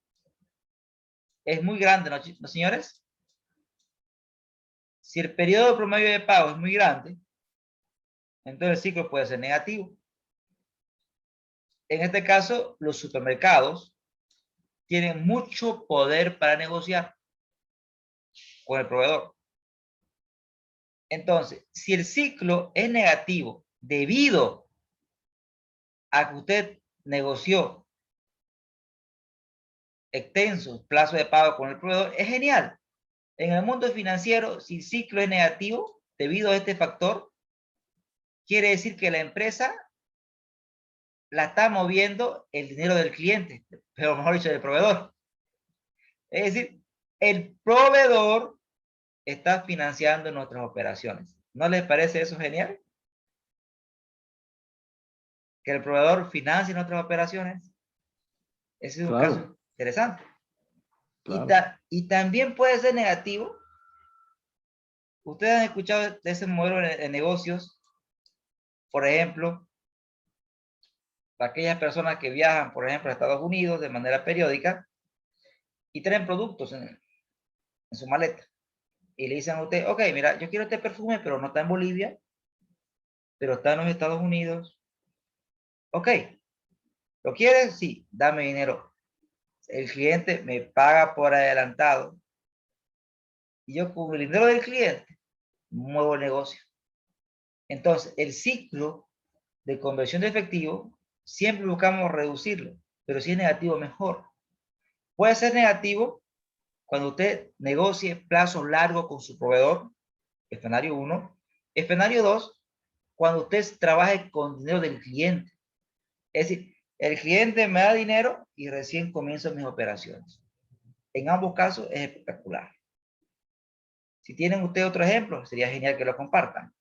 es muy grande, ¿no, señores? Si el periodo promedio de pago es muy grande, entonces el ciclo puede ser negativo. En este caso, los supermercados tienen mucho poder para negociar con el proveedor. Entonces, si el ciclo es negativo debido a que usted negoció extensos plazos de pago con el proveedor, es genial. En el mundo financiero, si el ciclo es negativo debido a este factor, quiere decir que la empresa la está moviendo el dinero del cliente, pero mejor dicho, del proveedor. Es decir, el proveedor está financiando nuestras operaciones. ¿No les parece eso genial? Que el proveedor financie nuestras operaciones. Ese es un caso interesante. Claro. Y también puede ser negativo. Ustedes han escuchado de ese modelo de negocios, por ejemplo, para aquellas personas que viajan, por ejemplo, a Estados Unidos de manera periódica y traen productos en su maleta. Y le dicen a usted, ok, mira, yo quiero este perfume, pero no está en Bolivia, pero está en los Estados Unidos. Ok, ¿lo quieres? Sí, dame dinero. El cliente me paga por adelantado y yo con el dinero del cliente muevo el negocio. Entonces, el ciclo de conversión de efectivo siempre buscamos reducirlo, pero si es negativo, mejor. Puede ser negativo cuando usted negocie plazos largos con su proveedor, escenario 1. Escenario 2, cuando usted trabaje con dinero del cliente. Es decir, el cliente me da dinero y recién comienzo mis operaciones. En ambos casos es espectacular. Si tienen ustedes otro ejemplo, sería genial que lo compartan.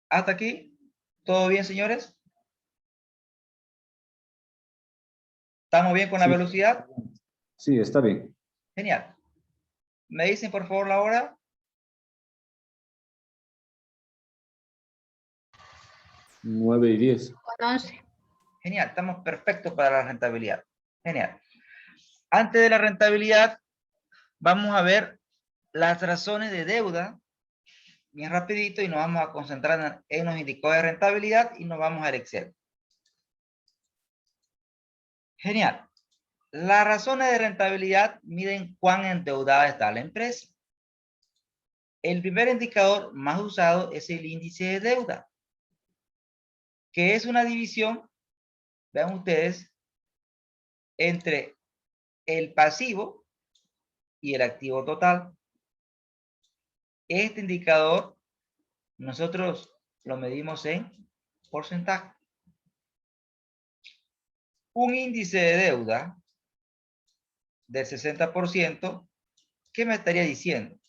Hasta aquí, ¿todo bien, señores? ¿Estamos bien con la velocidad? Sí, está bien. Genial. ¿Me dicen, por favor, la hora? 9:10. Con 11. Genial, estamos perfectos para la rentabilidad. Genial. Antes de la rentabilidad, vamos a ver las razones de deuda, bien rapidito, y nos vamos a concentrar en los indicadores de rentabilidad y nos vamos al Excel. Genial. Las razones de rentabilidad miden cuán endeudada está la empresa. El primer indicador más usado es el índice de deuda, que es una división, vean ustedes, entre el pasivo y el activo total. Este indicador nosotros lo medimos en porcentaje. Un índice de deuda del 60%, ¿qué me estaría diciendo?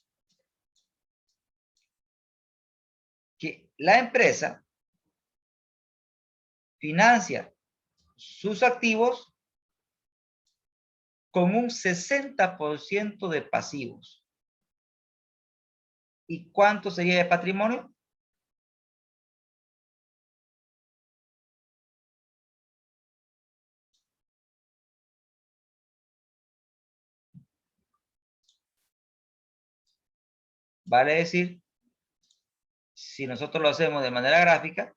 Que la empresa financia sus activos con un 60% de pasivos. ¿Y cuánto sería de patrimonio? Vale decir, si nosotros lo hacemos de manera gráfica,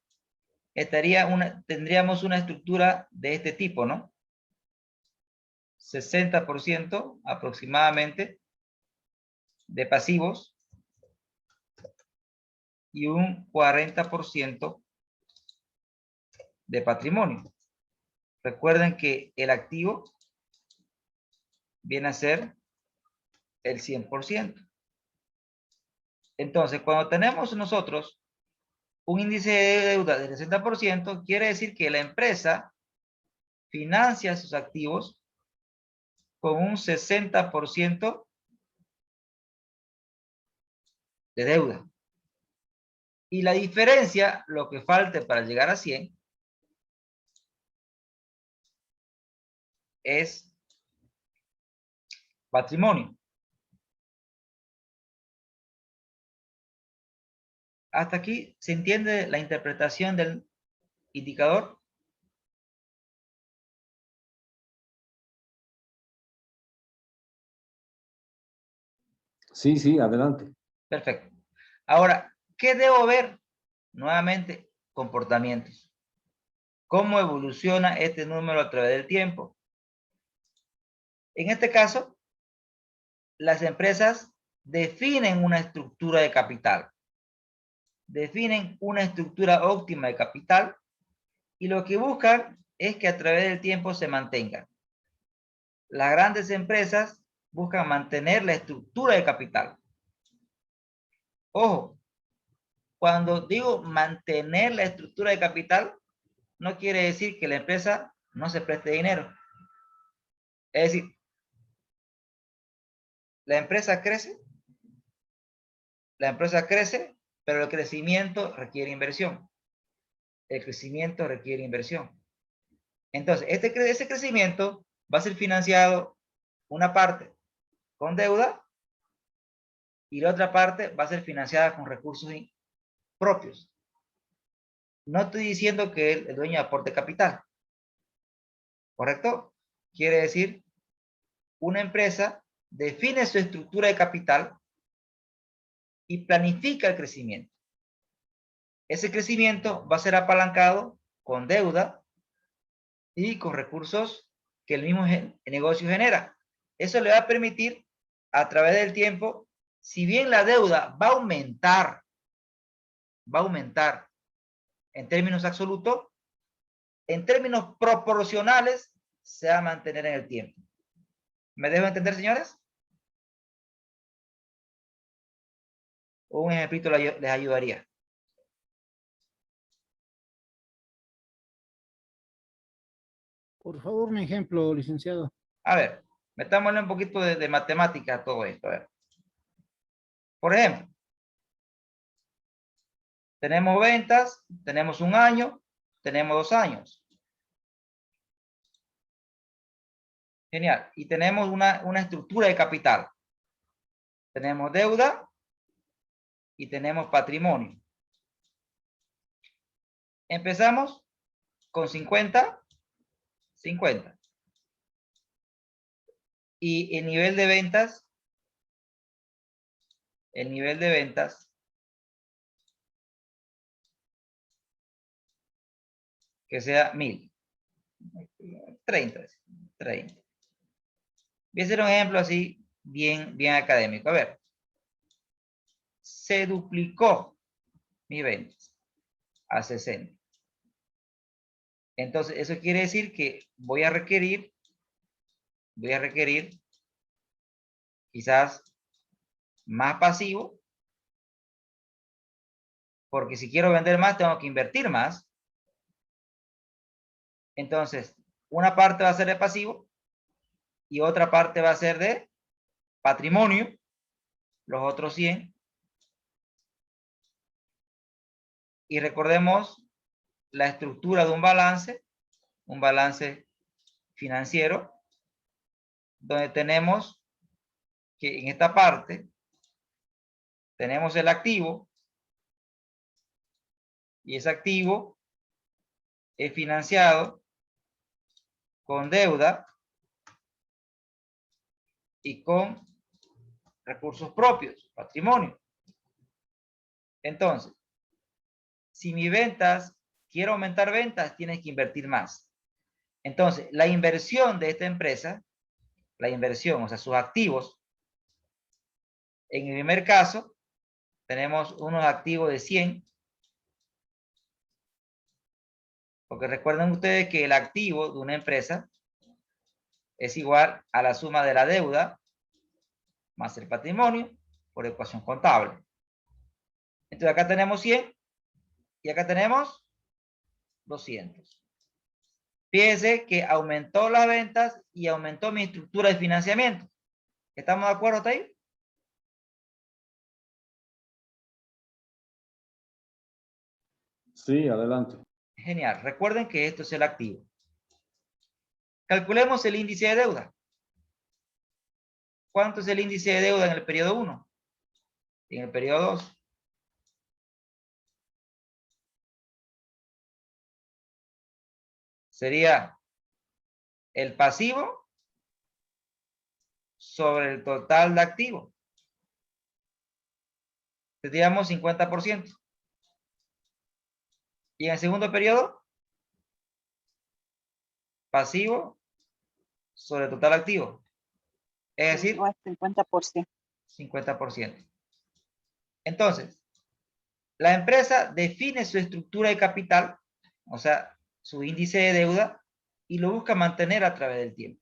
tendríamos una estructura de este tipo, ¿no? 60% aproximadamente de pasivos y un 40% de patrimonio. Recuerden que el activo viene a ser el 100%. Entonces, cuando tenemos nosotros un índice de deuda del 60%, quiere decir que la empresa financia sus activos con un 60% de deuda. Y la diferencia, lo que falte para llegar a 100, es patrimonio. Hasta aquí se entiende la interpretación del indicador. Sí, sí, adelante. Perfecto. Ahora, ¿qué debo ver? Nuevamente, comportamientos. ¿Cómo evoluciona este número a través del tiempo? En este caso, las empresas definen una estructura de capital. Definen una estructura óptima de capital y lo que buscan es que a través del tiempo se mantenga. Las grandes empresas buscan mantener la estructura de capital. Ojo, cuando digo mantener la estructura de capital, no quiere decir que la empresa no se preste dinero. Es decir, la empresa crece, pero el crecimiento requiere inversión. El crecimiento requiere inversión. Entonces, ese crecimiento va a ser financiado una parte con deuda y la otra parte va a ser financiada con recursos propios. No estoy diciendo que el dueño aporte capital. ¿Correcto? Quiere decir, una empresa define su estructura de capital y planifica el crecimiento. Ese crecimiento va a ser apalancado con deuda y con recursos que el mismo negocio genera. Eso le va a permitir, a través del tiempo, si bien la deuda va a aumentar en términos absolutos, en términos proporcionales, se va a mantener en el tiempo. ¿Me dejo entender, señores? Un ejemplito les ayudaría. Por favor, un ejemplo, licenciado. A ver, metámosle un poquito de matemática a todo esto. A ver. Por ejemplo, tenemos ventas, tenemos un año, tenemos 2 años. Genial. Y tenemos una estructura de capital. Tenemos deuda y tenemos patrimonio. Empezamos con 50. Y el nivel de ventas que sea 1000. 30. Voy a hacer un ejemplo así bien académico. A ver. Se duplicó mi ventas a 60. Entonces, eso quiere decir que voy a requerir quizás más pasivo, porque si quiero vender más, tengo que invertir más. Entonces, una parte va a ser de pasivo y otra parte va a ser de patrimonio, los otros 100. Y recordemos la estructura de un balance financiero, donde tenemos que en esta parte tenemos el activo y ese activo es financiado con deuda y con recursos propios, patrimonio. Entonces, si mis ventas, quiero aumentar ventas, tienes que invertir más. Entonces, la inversión de esta empresa, la inversión, o sea, sus activos, en el primer caso, tenemos unos activos de 100, porque recuerden ustedes que el activo de una empresa es igual a la suma de la deuda más el patrimonio por ecuación contable. Entonces acá tenemos 100 y acá tenemos 200. Fíjense que aumentó las ventas y aumentó mi estructura de financiamiento. ¿Estamos de acuerdo hasta ahí? Sí, adelante. Genial. Recuerden que esto es el activo. Calculemos el índice de deuda. ¿Cuánto es el índice de deuda en el periodo 1? En el periodo 2. Sería el pasivo sobre el total de activos. Tendríamos 50%. Y en el segundo periodo, pasivo sobre el total activo. Es decir, No es 50%. 50%. Entonces, la empresa define su estructura de capital, o sea, su índice de deuda, y lo busca mantener a través del tiempo.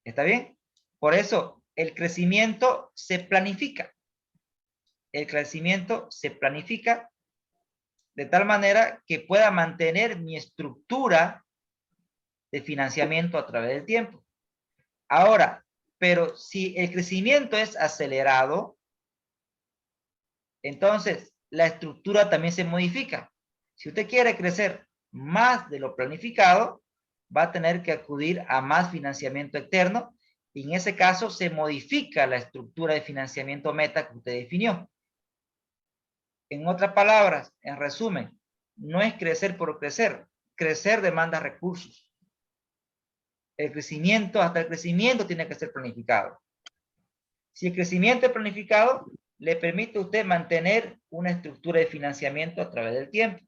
¿Está bien? Por eso, el crecimiento se planifica. El crecimiento se planifica de tal manera que pueda mantener mi estructura de financiamiento a través del tiempo. Ahora, pero si el crecimiento es acelerado, entonces la estructura también se modifica. Si usted quiere crecer más de lo planificado, va a tener que acudir a más financiamiento externo y en ese caso se modifica la estructura de financiamiento meta que usted definió. En otras palabras, en resumen, no es crecer por crecer. Crecer demanda recursos. El crecimiento, hasta el crecimiento tiene que ser planificado. Si el crecimiento es planificado, le permite a usted mantener una estructura de financiamiento a través del tiempo.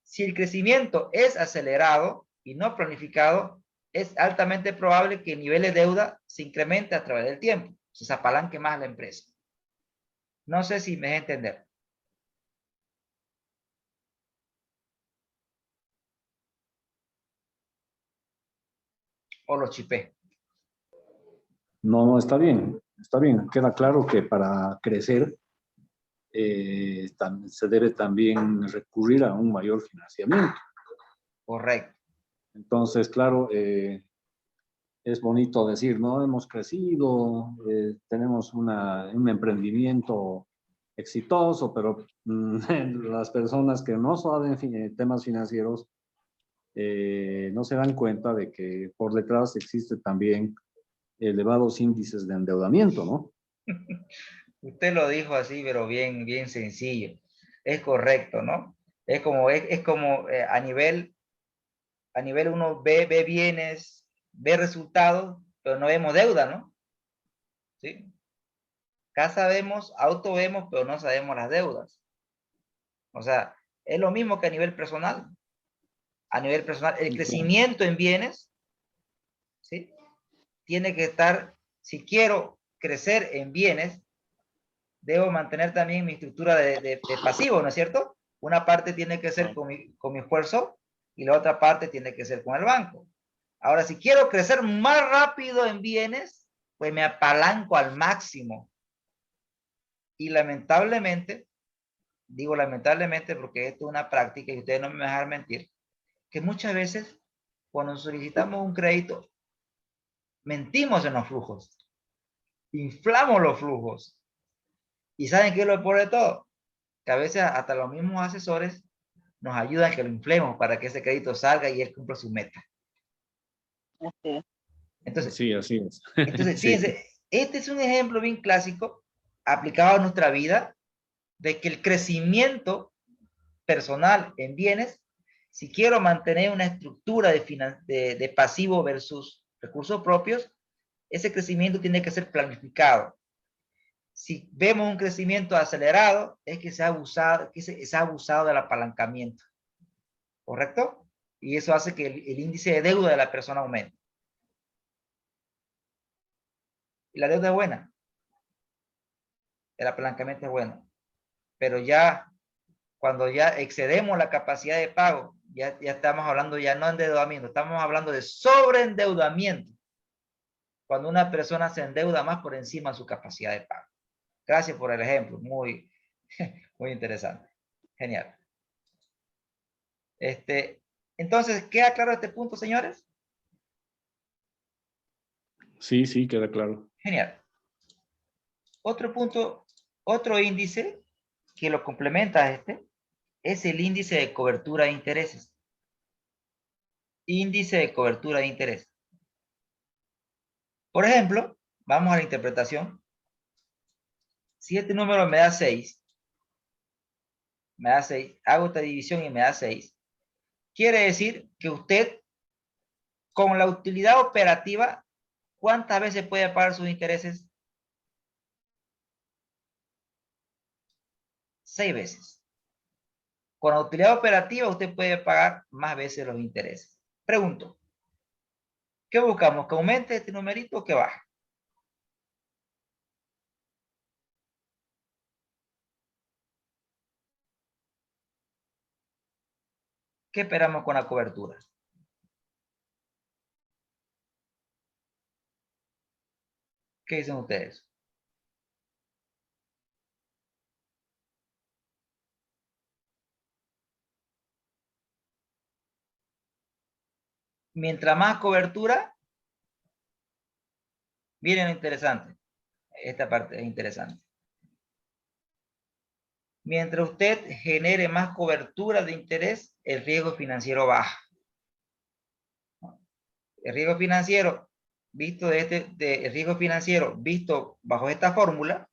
Si el crecimiento es acelerado y no planificado, es altamente probable que el nivel de deuda se incremente a través del tiempo. Se apalanque más la empresa. No sé si me deja entender. O lo chipé. No, está bien, está bien. Queda claro que para crecer se debe también recurrir a un mayor financiamiento. Correcto. Entonces, claro, es bonito decir, no, hemos crecido, tenemos un emprendimiento exitoso, pero las personas que no saben temas financieros no se dan cuenta de que por detrás existe también elevados índices de endeudamiento, ¿no? Usted lo dijo así, pero bien, bien sencillo. Es correcto, ¿no? Es como a nivel uno ve bienes, ve resultados, pero no vemos deuda, ¿no? ¿Sí? Casa vemos, auto vemos, pero no sabemos las deudas. O sea, es lo mismo que a nivel personal. A nivel personal, el crecimiento en bienes, ¿sí? Tiene que estar, si quiero crecer en bienes, debo mantener también mi estructura de pasivo, ¿no es cierto? Una parte tiene que ser con mi esfuerzo y la otra parte tiene que ser con el banco. Ahora, si quiero crecer más rápido en bienes, pues me apalanco al máximo. Y lamentablemente, digo lamentablemente porque esto es una práctica y ustedes no me van a dejar mentir, que muchas veces cuando solicitamos un crédito, mentimos en los flujos, inflamos los flujos. ¿Y saben qué es lo peor de todo? Que a veces hasta los mismos asesores nos ayudan a que lo inflemos para que ese crédito salga y él cumpla su meta. Así es. Entonces, Sí, así es. entonces Sí. fíjense, este es un ejemplo bien clásico aplicado a nuestra vida de que el crecimiento personal en bienes, si quiero mantener una estructura de pasivo versus recursos propios, ese crecimiento tiene que ser planificado. Si vemos un crecimiento acelerado, es que se ha abusado del apalancamiento. ¿Correcto? Y eso hace que el índice de deuda de la persona aumente. Y la deuda es buena. El apalancamiento es bueno. Pero ya, cuando ya excedemos la capacidad de pago, ya estamos hablando ya no de endeudamiento, estamos hablando de sobreendeudamiento. Cuando una persona se endeuda más por encima de su capacidad de pago. Gracias por el ejemplo, muy interesante. Genial. Entonces, ¿queda claro este punto, señores? Sí, sí, queda claro. Genial. Otro punto, otro índice que lo complementa a es el índice de cobertura de intereses. Índice de cobertura de interés. Por ejemplo, vamos a la interpretación. Si este número me da 6, hago esta división y me da 6, quiere decir que usted, con la utilidad operativa, ¿cuántas veces puede pagar sus intereses? 6 veces. Con la utilidad operativa, usted puede pagar más veces los intereses. Pregunto, ¿qué buscamos? ¿Que aumente este numerito o que baje? ¿Qué esperamos con la cobertura? ¿Qué dicen ustedes? Mientras más cobertura, viene lo interesante. Esta parte es interesante. Mientras usted genere más cobertura de interés, el riesgo financiero baja. El riesgo financiero visto el riesgo financiero visto bajo esta fórmula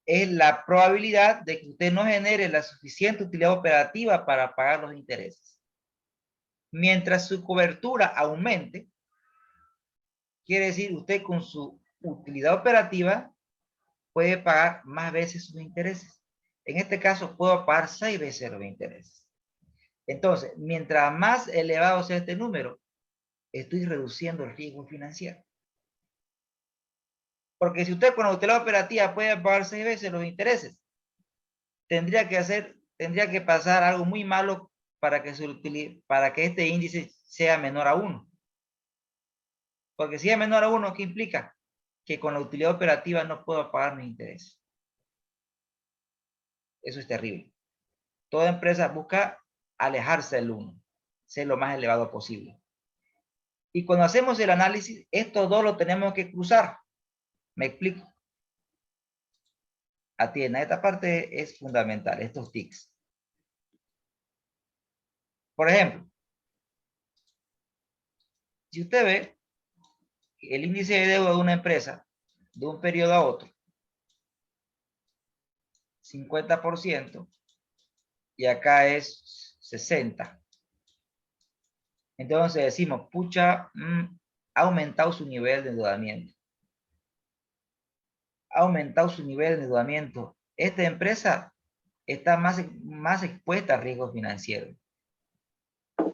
es la probabilidad de que usted no genere la suficiente utilidad operativa para pagar los intereses. Mientras su cobertura aumente, quiere decir usted con su utilidad operativa puede pagar más veces sus intereses. En este caso, puedo pagar 6 veces los intereses. Entonces, mientras más elevado sea este número, estoy reduciendo el riesgo financiero. Porque si usted con la utilidad operativa puede pagar 6 veces los intereses, tendría que pasar algo muy malo para que este índice sea menor a 1. Porque si es menor a 1, ¿qué implica? Que con la utilidad operativa no puedo pagar mis intereses. Eso es terrible. Toda empresa busca alejarse del 1, ser lo más elevado posible. Y cuando hacemos el análisis, estos dos lo tenemos que cruzar. Me explico. Atienda, esta parte es fundamental, estos tics. Por ejemplo, si usted ve el índice de deuda de una empresa de un periodo a otro, 50%, y acá es 60%. Entonces decimos, pucha, ha aumentado su nivel de endeudamiento. Ha aumentado su nivel de endeudamiento. Esta empresa está más expuesta a riesgos financieros.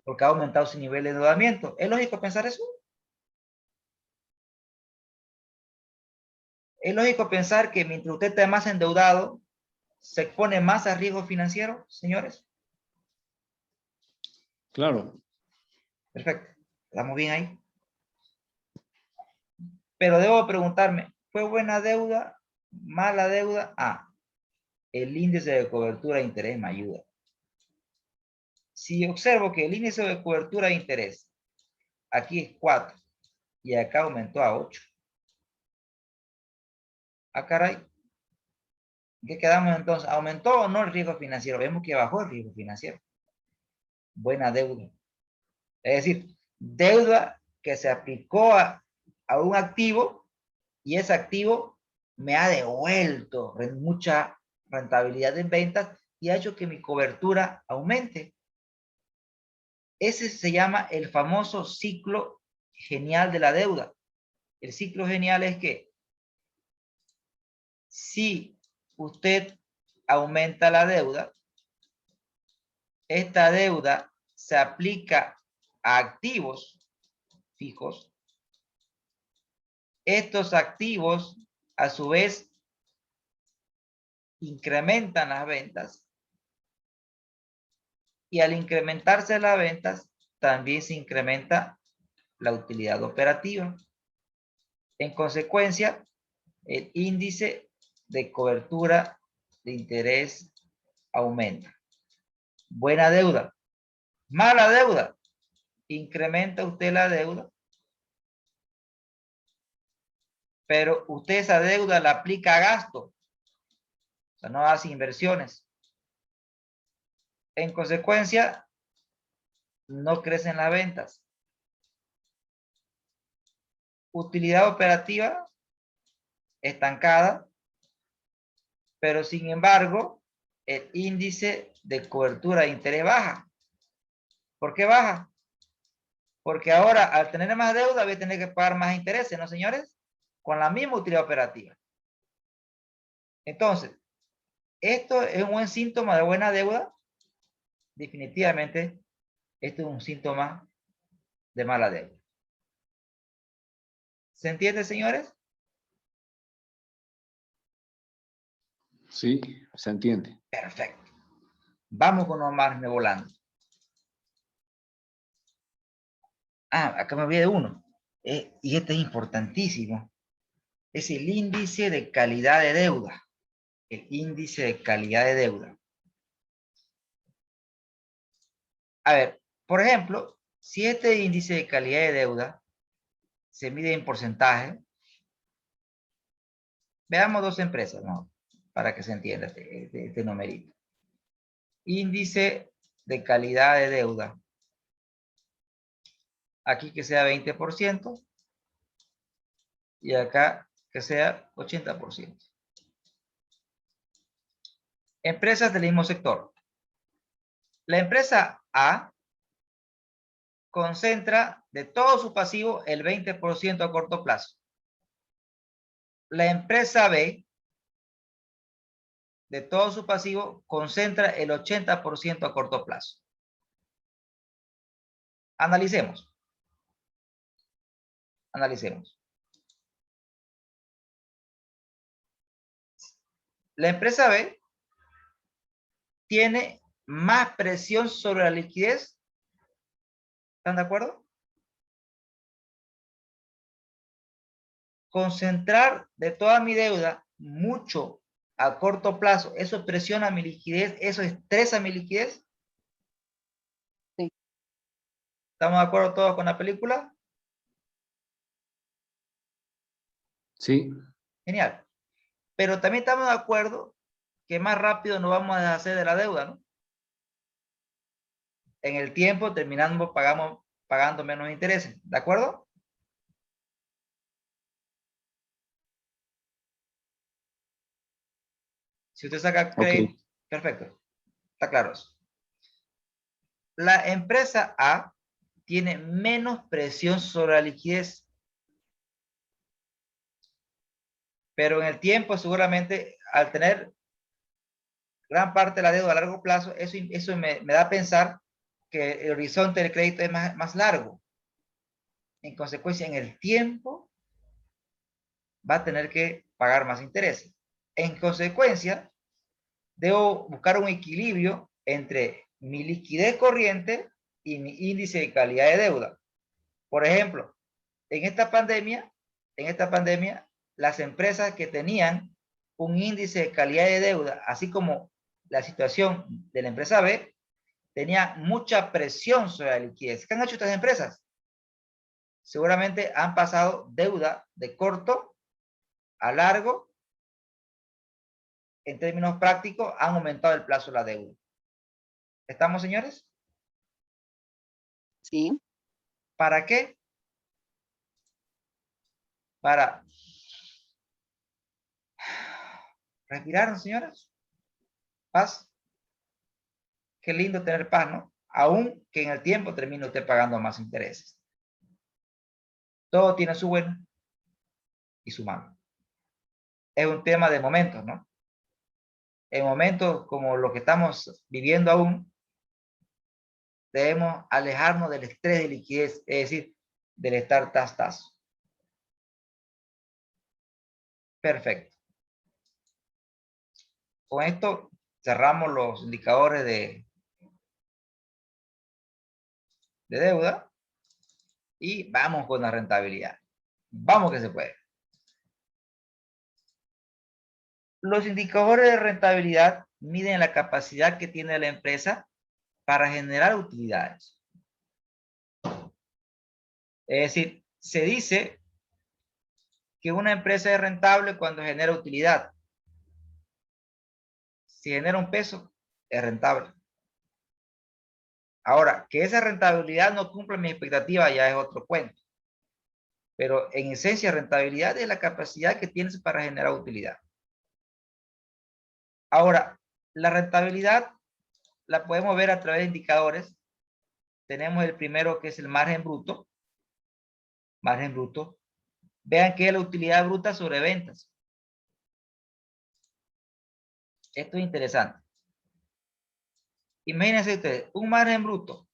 Porque ha aumentado su nivel de endeudamiento. ¿Es lógico pensar eso? ¿Es lógico pensar que mientras usted esté más endeudado, se expone más a riesgo financiero, señores? Claro. Perfecto. ¿Estamos bien ahí? Pero debo preguntarme, ¿fue buena deuda? ¿Mala deuda? El índice de cobertura de interés me ayuda. Si observo que el índice de cobertura de interés aquí es 4 y acá aumentó a 8. Caray. ¿Qué quedamos entonces? ¿Aumentó o no el riesgo financiero? Vemos que bajó el riesgo financiero. Buena deuda. Es decir, deuda que se aplicó a un activo y ese activo me ha devuelto mucha rentabilidad en ventas y ha hecho que mi cobertura aumente. Ese se llama el famoso ciclo genial de la deuda. El ciclo genial es que si usted aumenta la deuda, esta deuda se aplica a activos fijos. Estos activos, a su vez, incrementan las ventas. Y al incrementarse las ventas, también se incrementa la utilidad operativa. En consecuencia, el índice de cobertura de interés aumenta. Buena deuda. Mala deuda. Incrementa usted la deuda, pero usted esa deuda la aplica a gasto. O sea, no hace inversiones. En consecuencia, no crecen las ventas. Utilidad operativa estancada, pero sin embargo, el índice de cobertura de interés baja. ¿Por qué baja? Porque ahora, al tener más deuda, voy a tener que pagar más intereses, ¿no, señores? Con la misma utilidad operativa. Entonces, ¿esto es un buen síntoma de buena deuda? Definitivamente, esto es un síntoma de mala deuda. ¿Se entiende, señores? Sí, se entiende. Perfecto. Vamos con los márgenes volando. Acá me olvidé de uno. Y este es importantísimo. Es el índice de calidad de deuda. El índice de calidad de deuda. A ver, por ejemplo, si este índice de calidad de deuda se mide en porcentaje, veamos dos empresas, ¿no? Para que se entienda este numerito. Índice de calidad de deuda. Aquí que sea 20% y acá que sea 80%. Empresas del mismo sector. La empresa A concentra de todo su pasivo el 20% a corto plazo. La empresa B, de todo su pasivo, concentra el 80% a corto plazo. Analicemos. Analicemos. La empresa B tiene más presión sobre la liquidez. ¿Están de acuerdo? Concentrar de toda mi deuda mucho a corto plazo, ¿eso presiona mi liquidez? ¿Eso estresa mi liquidez? Sí. ¿Estamos de acuerdo todos con la película? Sí, Genial. Pero también estamos de acuerdo que más rápido nos vamos a deshacer de la deuda, ¿no? En el tiempo terminando pagando menos intereses. ¿De acuerdo? Si usted saca crédito, ok. perfecto. Está claro eso. La empresa A tiene menos presión sobre la liquidez. Pero en el tiempo, seguramente, al tener gran parte de la deuda a largo plazo, eso me da a pensar que el horizonte del crédito es más largo. En consecuencia, en el tiempo, va a tener que pagar más intereses. En consecuencia, debo buscar un equilibrio entre mi liquidez corriente y mi índice de calidad de deuda. Por ejemplo, en esta pandemia, las empresas que tenían un índice de calidad de deuda, así como la situación de la empresa B, tenía mucha presión sobre la liquidez. ¿Qué han hecho estas empresas? Seguramente han pasado deuda de corto a largo. En términos prácticos, han aumentado el plazo de la deuda. ¿Estamos, señores? Sí. ¿Para qué? Para respirar, señoras. Paz. Qué lindo tener paz, ¿no? Aún que en el tiempo termine usted pagando más intereses. Todo tiene su bueno y su malo. es un tema de momentos, ¿no? En momentos como los que estamos viviendo aún, debemos alejarnos del estrés de liquidez, es decir, del estar tas. Perfecto. Con esto cerramos los indicadores de deuda y vamos con la rentabilidad. Vamos que se puede. Los indicadores de rentabilidad miden la capacidad que tiene la empresa para generar utilidades. Es decir, se dice que una empresa es rentable cuando genera utilidad. Si genera un peso, es rentable. Ahora, que esa rentabilidad no cumple mi expectativa ya es otro cuento. Pero en esencia, rentabilidad es la capacidad que tienes para generar utilidad. Ahora, la rentabilidad la podemos ver a través de indicadores. Tenemos el primero que es el margen bruto. Margen bruto. Vean que es la utilidad bruta sobre ventas. Esto es interesante. Imagínense ustedes, un margen bruto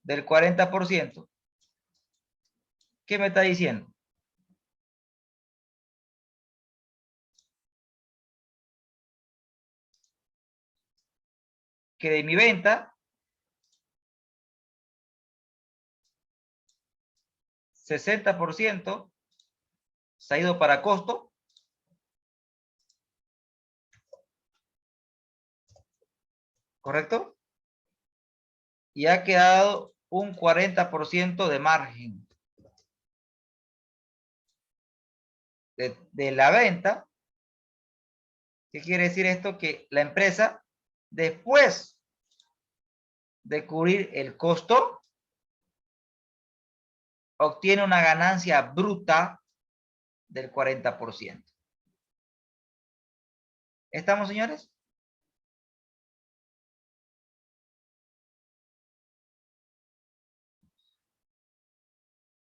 del 40%. ¿Qué me está diciendo? Que de mi venta, 60% se ha ido para costo. ¿Correcto? Y ha quedado un 40% de margen de la venta. ¿Qué quiere decir esto? Que la empresa, después de cubrir el costo, obtiene una ganancia bruta del 40%. ¿Estamos, señores?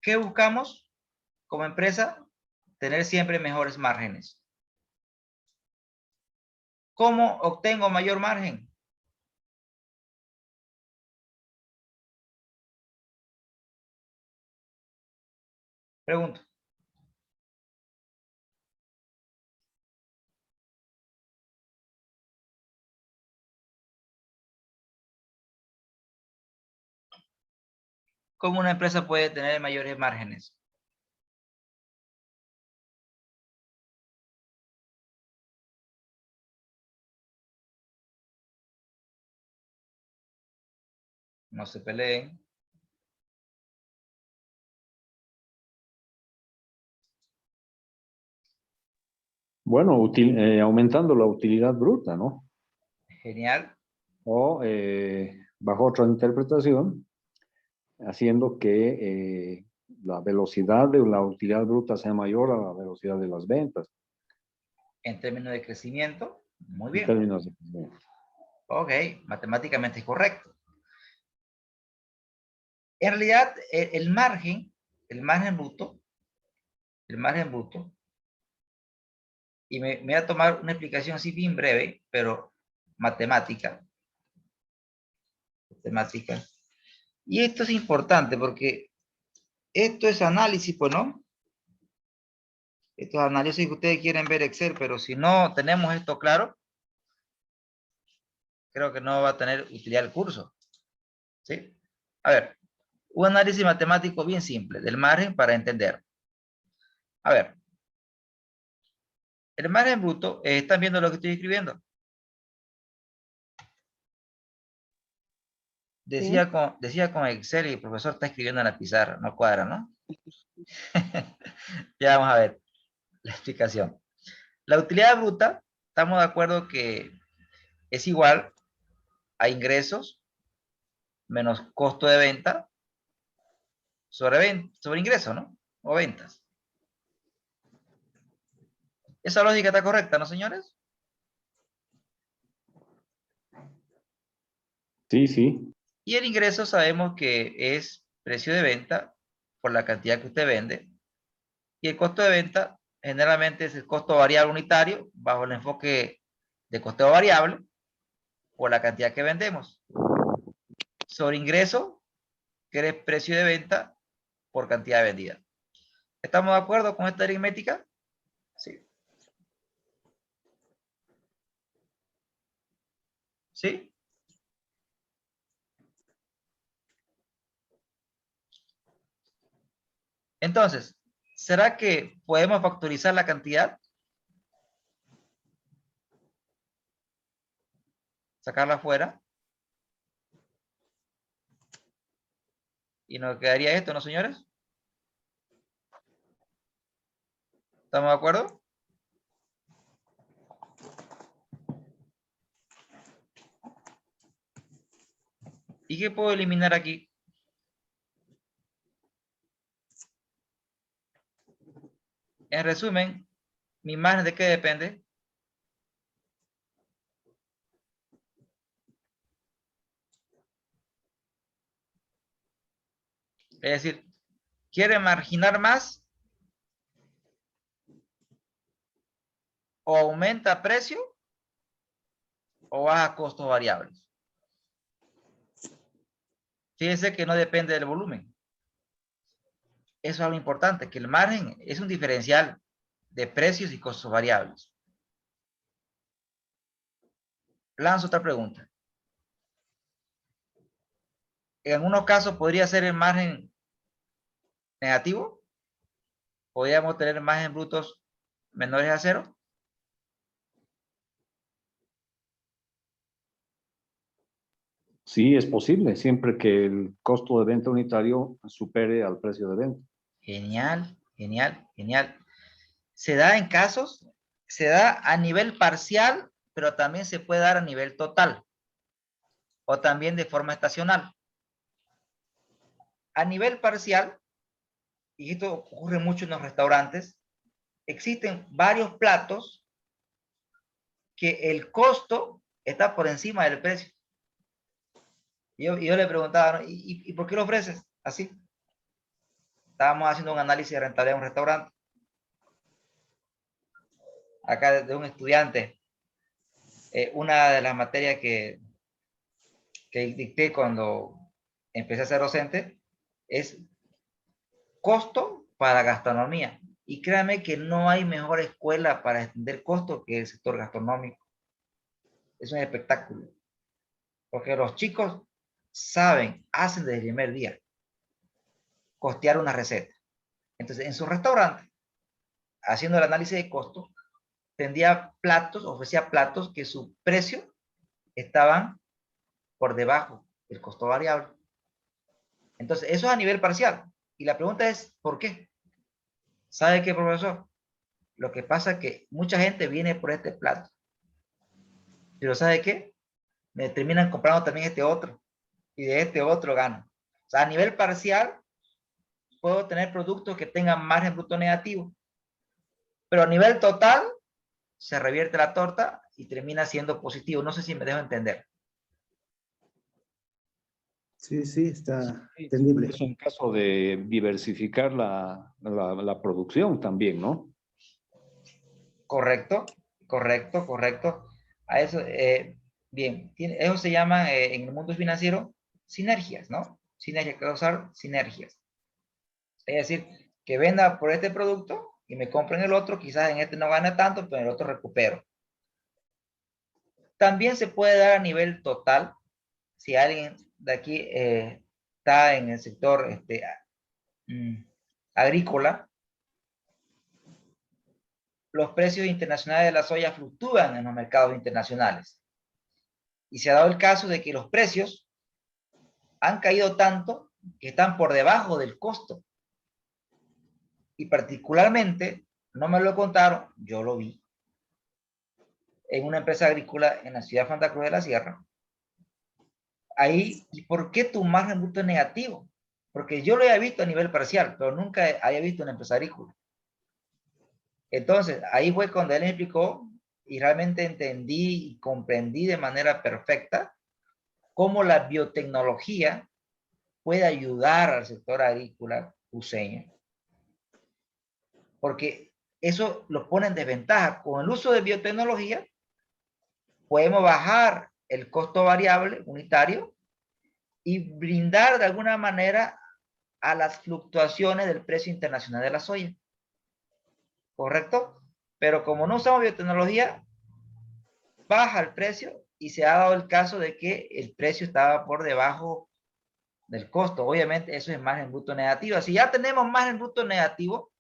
¿Qué buscamos como empresa? Tener siempre mejores márgenes. ¿Cómo obtengo mayor margen? Pregunto. ¿Cómo una empresa puede tener mayores márgenes? No se peleen. Bueno, aumentando la utilidad bruta, ¿no? Genial. O bajo otra interpretación, haciendo que la velocidad de la utilidad bruta sea mayor a la velocidad de las ventas. En términos de crecimiento, muy En bien. términos de crecimiento. Ok, matemáticamente es correcto. En realidad, el margen bruto, y me voy a tomar una explicación así bien breve, pero matemática. Y esto es importante porque esto es análisis, pues, ¿no? Esto es análisis que ustedes quieren ver Excel, pero si no tenemos esto claro, creo que no va a tener utilidad el curso. ¿Sí? A ver, un análisis matemático bien simple del margen para entender. A ver, el margen bruto, ¿están viendo lo que estoy escribiendo? Decía con Excel y el profesor está escribiendo en la pizarra, no cuadra, ¿no? Ya vamos a ver la explicación. La utilidad bruta, estamos de acuerdo que es igual a ingresos menos costo de venta sobre ingreso, ¿no? O ventas. Esa lógica está correcta, ¿no, señores? Sí, sí. Y el ingreso sabemos que es precio de venta por la cantidad que usted vende Y el costo de venta generalmente es el costo variable unitario bajo el enfoque de costeo variable por la cantidad que vendemos. Sobre ingreso, que es precio de venta por cantidad vendida. ¿Estamos de acuerdo con esta aritmética? Sí. ¿Sí? Entonces, ¿será que podemos factorizar la cantidad? Sacarla afuera. Y nos quedaría esto, ¿no, señores? ¿Estamos de acuerdo? ¿Y qué puedo eliminar aquí? En resumen, ¿mi margen de qué depende? Es decir, ¿quiere marginar más? ¿O aumenta precio? ¿O baja costos variables? Fíjense que no depende del volumen. Eso es algo importante, que el margen es un diferencial de precios y costos variables. Lanzo otra pregunta. En algunos casos podría ser el margen negativo. Podríamos tener margen brutos menores a cero. Sí, es posible, siempre que el costo de venta unitario supere al precio de venta. Genial, genial, genial. Se da en casos, se da a nivel parcial, pero también se puede dar a nivel total. O también de forma estacional. A nivel parcial, y esto ocurre mucho en los restaurantes, existen varios platos que el costo está por encima del precio. Y yo le preguntaba, ¿no? ¿Y por qué lo ofreces así? Estábamos haciendo un análisis de rentabilidad en un restaurante. Acá de un estudiante. Una de las materias que dicté cuando empecé a ser docente es costo para gastronomía. Y créanme que no hay mejor escuela para entender costo que el sector gastronómico. Es un espectáculo. Porque los chicos saben, hacen desde el primer día costear una receta. Entonces, en su restaurante, haciendo el análisis de costo, tendría platos, ofrecía platos que su precio estaban por debajo del costo variable. Entonces, eso es a nivel parcial. Y la pregunta es, ¿por qué? ¿Sabe qué, profesor? Lo que pasa es que mucha gente viene por este plato. Pero ¿sabe qué? Me terminan comprando también este otro. Y de este otro gano. O sea, a nivel parcial, puedo tener productos que tengan margen bruto negativo. Pero a nivel total, se revierte la torta y termina siendo positivo. No sé si me dejo entender. Sí, sí, está Sí, entendible. es un caso de diversificar la producción también, ¿no? Correcto, correcto, correcto. A eso, bien, eso se llama en el mundo financiero sinergias, ¿no? Sinergias, causar sinergias. Es decir, que venda por este producto y me compren el otro, quizás en este no gane tanto, pero en el otro recupero. También se puede dar a nivel total, si alguien de aquí está en el sector agrícola, los precios internacionales de la soya fluctúan en los mercados internacionales. Y se ha dado el caso de que los precios han caído tanto que están por debajo del costo. Y particularmente, no me lo contaron, yo lo vi, en una empresa agrícola en la ciudad de Santa Cruz de la Sierra. Ahí, ¿y por qué tu margen bruto es negativo? Porque yo lo había visto a nivel parcial, pero nunca había visto una empresa agrícola. Entonces, ahí fue cuando él me explicó y realmente entendí y comprendí de manera perfecta cómo la biotecnología puede ayudar al sector agrícola cruceño. porque eso lo pone en desventaja. Con el uso de biotecnología, podemos bajar el costo variable unitario y brindar de alguna manera a las fluctuaciones del precio internacional de la soya. ¿Correcto? Pero como no usamos biotecnología, baja el precio y se ha dado el caso de que el precio estaba por debajo del costo. Obviamente eso es margen bruto negativo. Si ya tenemos margen bruto negativo,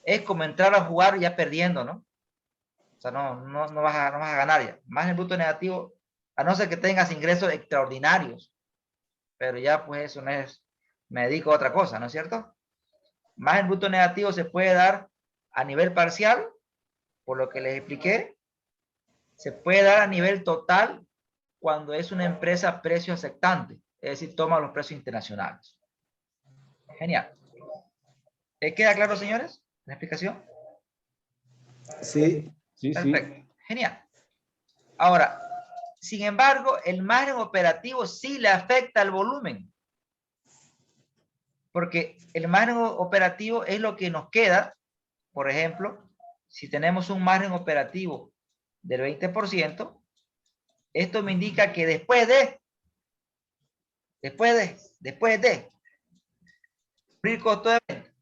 es como entrar a jugar ya perdiendo, ¿no? O sea, no vas a ganar ya. Margen bruto negativo, a no ser que tengas ingresos extraordinarios. Pero ya pues eso no es, me dedico a otra cosa, ¿no es cierto? Margen bruto negativo se puede dar a nivel parcial, por lo que les expliqué. Se puede dar a nivel total cuando es una empresa precio aceptante, es decir, toma los precios internacionales. Genial. ¿Queda claro, señores, la explicación? Sí, Sí, Perfecto. sí. Genial. Ahora, sin embargo, el margen operativo sí le afecta al volumen. Porque el margen operativo es lo que nos queda. Por ejemplo, si tenemos un margen operativo del 20%, esto me indica que después de cubrir costo de venta,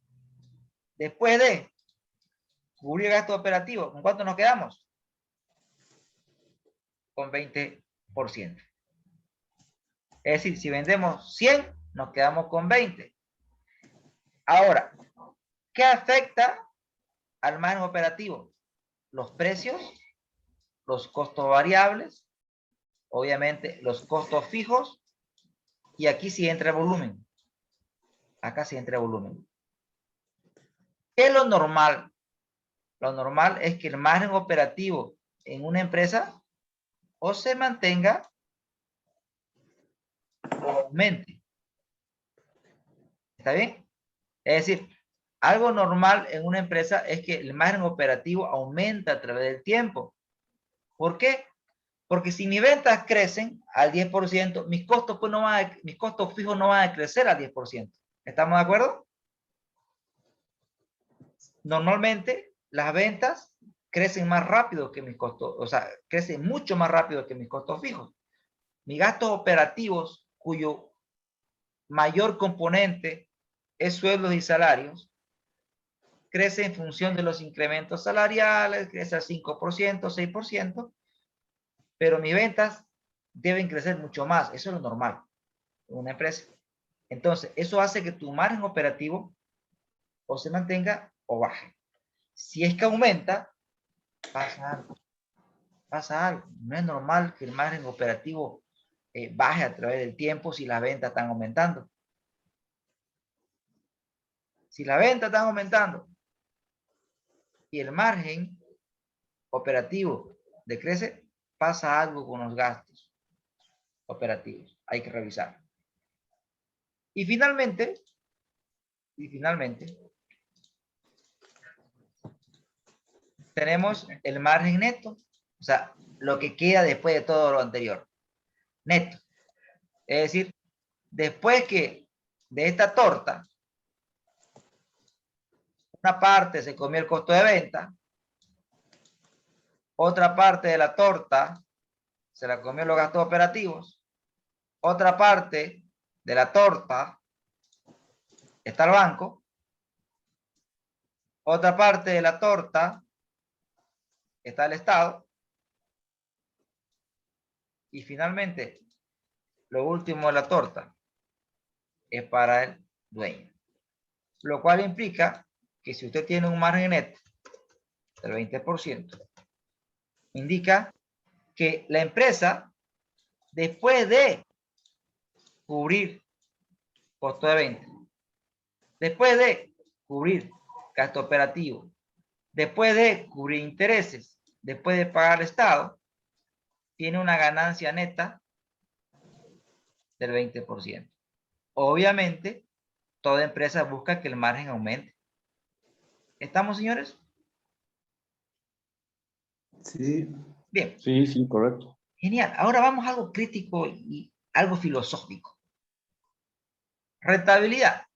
después de cubrir gasto operativo, ¿con cuánto nos quedamos? Con 20%. Es decir, si vendemos 100, nos quedamos con 20. Ahora, ¿qué afecta al margen operativo? Los precios, los costos variables, obviamente los costos fijos, y aquí sí entra el volumen. Acá sí entra el volumen. ¿Qué es lo normal? Lo normal es que el margen operativo en una empresa o se mantenga o aumente. ¿Está bien? Es decir, algo normal en una empresa es que el margen operativo aumenta a través del tiempo. ¿Por qué? Porque si mis ventas crecen al 10%, mis costos, pues mis costos fijos no van a crecer al 10%. ¿Estamos de acuerdo? Normalmente las ventas crecen más rápido que mis costos, o sea, crecen mucho más rápido que mis costos fijos. Mis gastos operativos, cuyo mayor componente es sueldos y salarios, crece en función de los incrementos salariales, crece al 5%, 6%, pero mis ventas deben crecer mucho más. Eso es lo normal en una empresa. Entonces, eso hace que tu margen operativo o se mantenga o baje. Si es que aumenta, pasa algo. Pasa algo. No es normal que el margen operativo baje a través del tiempo si las ventas están aumentando. Si las ventas están aumentando y el margen operativo decrece, pasa algo con los gastos operativos. Hay que revisar. Y finalmente, tenemos el margen neto, o sea, lo que queda después de todo lo anterior. Neto. Es decir, después que de esta torta, una parte se comió el costo de venta, otra parte de la torta se la comió los gastos operativos, otra parte de la torta está el banco, otra parte de la torta está el Estado, y finalmente, lo último de la torta es para el dueño. Lo cual implica que si usted tiene un margen neto del 20%, indica que la empresa, después de cubrir costo de venta, después de cubrir gasto operativo, después de cubrir intereses, después de pagar al Estado, tiene una ganancia neta del 20%. Obviamente, toda empresa busca que el margen aumente. ¿Estamos, señores? sí. Bien. Sí, sí, correcto. Genial. Ahora vamos a algo crítico y algo filosófico. Rentabilidad.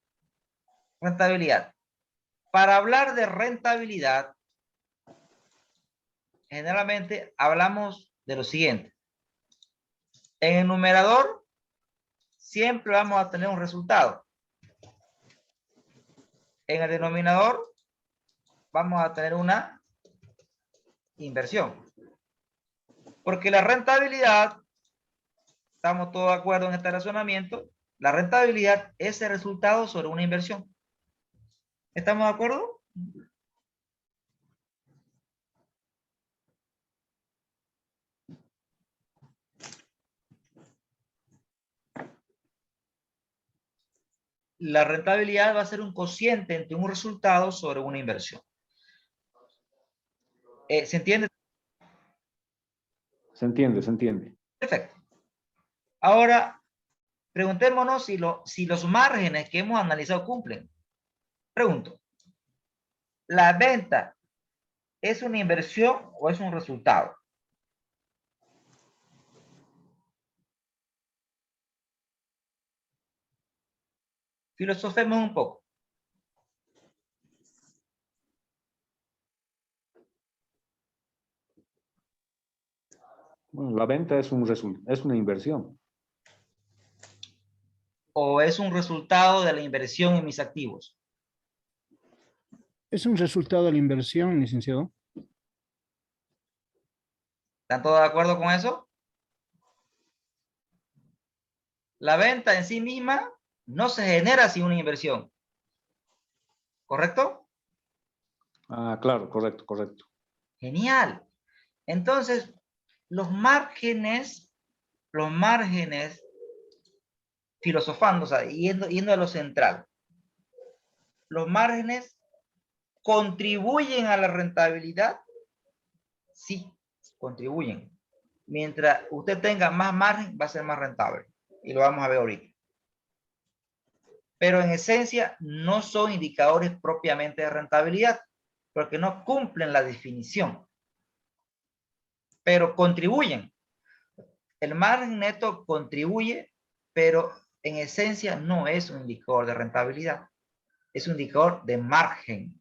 Rentabilidad. Para hablar de rentabilidad, generalmente hablamos de lo siguiente. En el numerador siempre vamos a tener un resultado. En el denominador vamos a tener una inversión. Porque la rentabilidad, estamos todos de acuerdo en este razonamiento, la rentabilidad es el resultado sobre una inversión. ¿Estamos de acuerdo? La rentabilidad va a ser un cociente entre un resultado sobre una inversión. ¿Se entiende? Se entiende, se entiende. Perfecto. Ahora, preguntémonos si los márgenes que hemos analizado cumplen. Pregunto, ¿la venta es una inversión o es un resultado? Filosofemos un poco. Bueno, la venta es es una inversión. ¿O es un resultado de la inversión en mis activos? Es un resultado de la inversión, licenciado. ¿Están todos de acuerdo con eso? La venta en sí misma no se genera sin una inversión. ¿Correcto? Ah, claro, correcto, correcto. Genial. Entonces, los márgenes, filosofando, o sea, yendo a lo central, los márgenes contribuyen a la rentabilidad. Sí, contribuyen. Mientras usted tenga más margen, va a ser más rentable. Y lo vamos a ver ahorita. Pero en esencia no son indicadores propiamente de rentabilidad, porque no cumplen la definición. Pero contribuyen. El margen neto contribuye, pero en esencia no es un indicador de rentabilidad. Es un indicador de margen.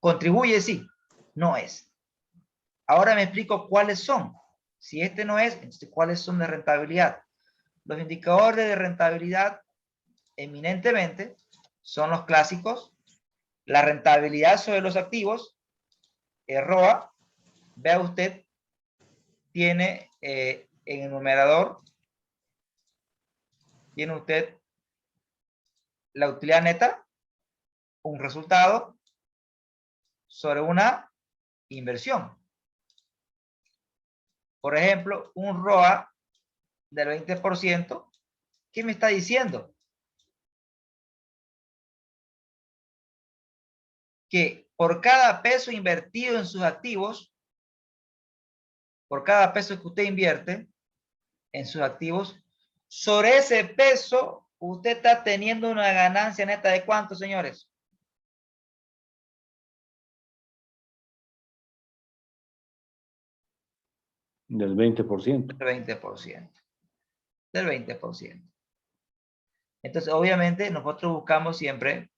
Contribuye, sí, no es. Ahora me explico cuáles son. Si este no es, entonces cuáles son de rentabilidad. Los indicadores de rentabilidad eminentemente son los clásicos. La rentabilidad sobre los activos, ROA, vea usted, tiene en el numerador, tiene usted la utilidad neta, un resultado sobre una inversión. Por ejemplo, un ROA del 20%, ¿qué me está diciendo? Que por cada peso invertido en sus activos, por cada peso que usted invierte en sus activos, sobre ese peso usted está teniendo una ganancia neta de ¿cuánto, señores? Del 20%. Del 20%. Del 20%. Entonces, obviamente, nosotros buscamos siempre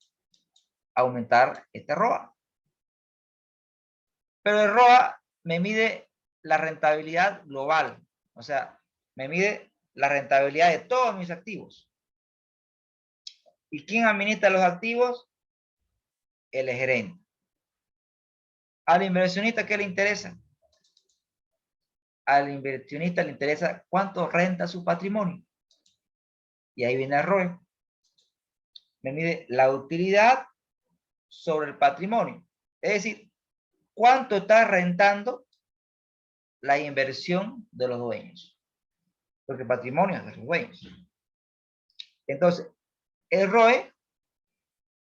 aumentar este ROA. Pero el ROA me mide la rentabilidad global. O sea, me mide la rentabilidad de todos mis activos. ¿Y quién administra los activos? El gerente. ¿Al inversionista qué le interesa? Al inversionista le interesa cuánto renta su patrimonio. Y ahí viene el ROE. Me mide la utilidad sobre el patrimonio. Es decir, cuánto está rentando la inversión de los dueños. Porque el patrimonio es de los dueños. Entonces, el ROE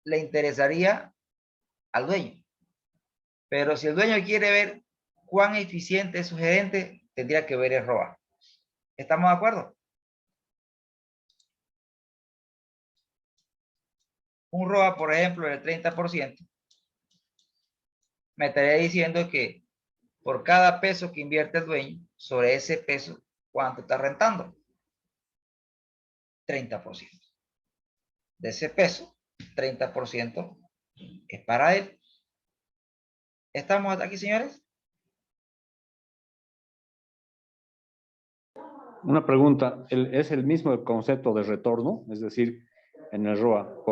le interesaría al dueño. Pero si el dueño quiere ver cuán eficiente es su gerente, tendría que ver el ROA. ¿Estamos de acuerdo? Un ROA, por ejemplo, del 30%, me estaría diciendo que por cada peso que invierte el dueño, sobre ese peso, ¿cuánto está rentando? 30%. De ese peso, 30% es para él. ¿Estamos aquí, señores? Una pregunta, ¿es el mismo el concepto de retorno? Es decir, en el ROA,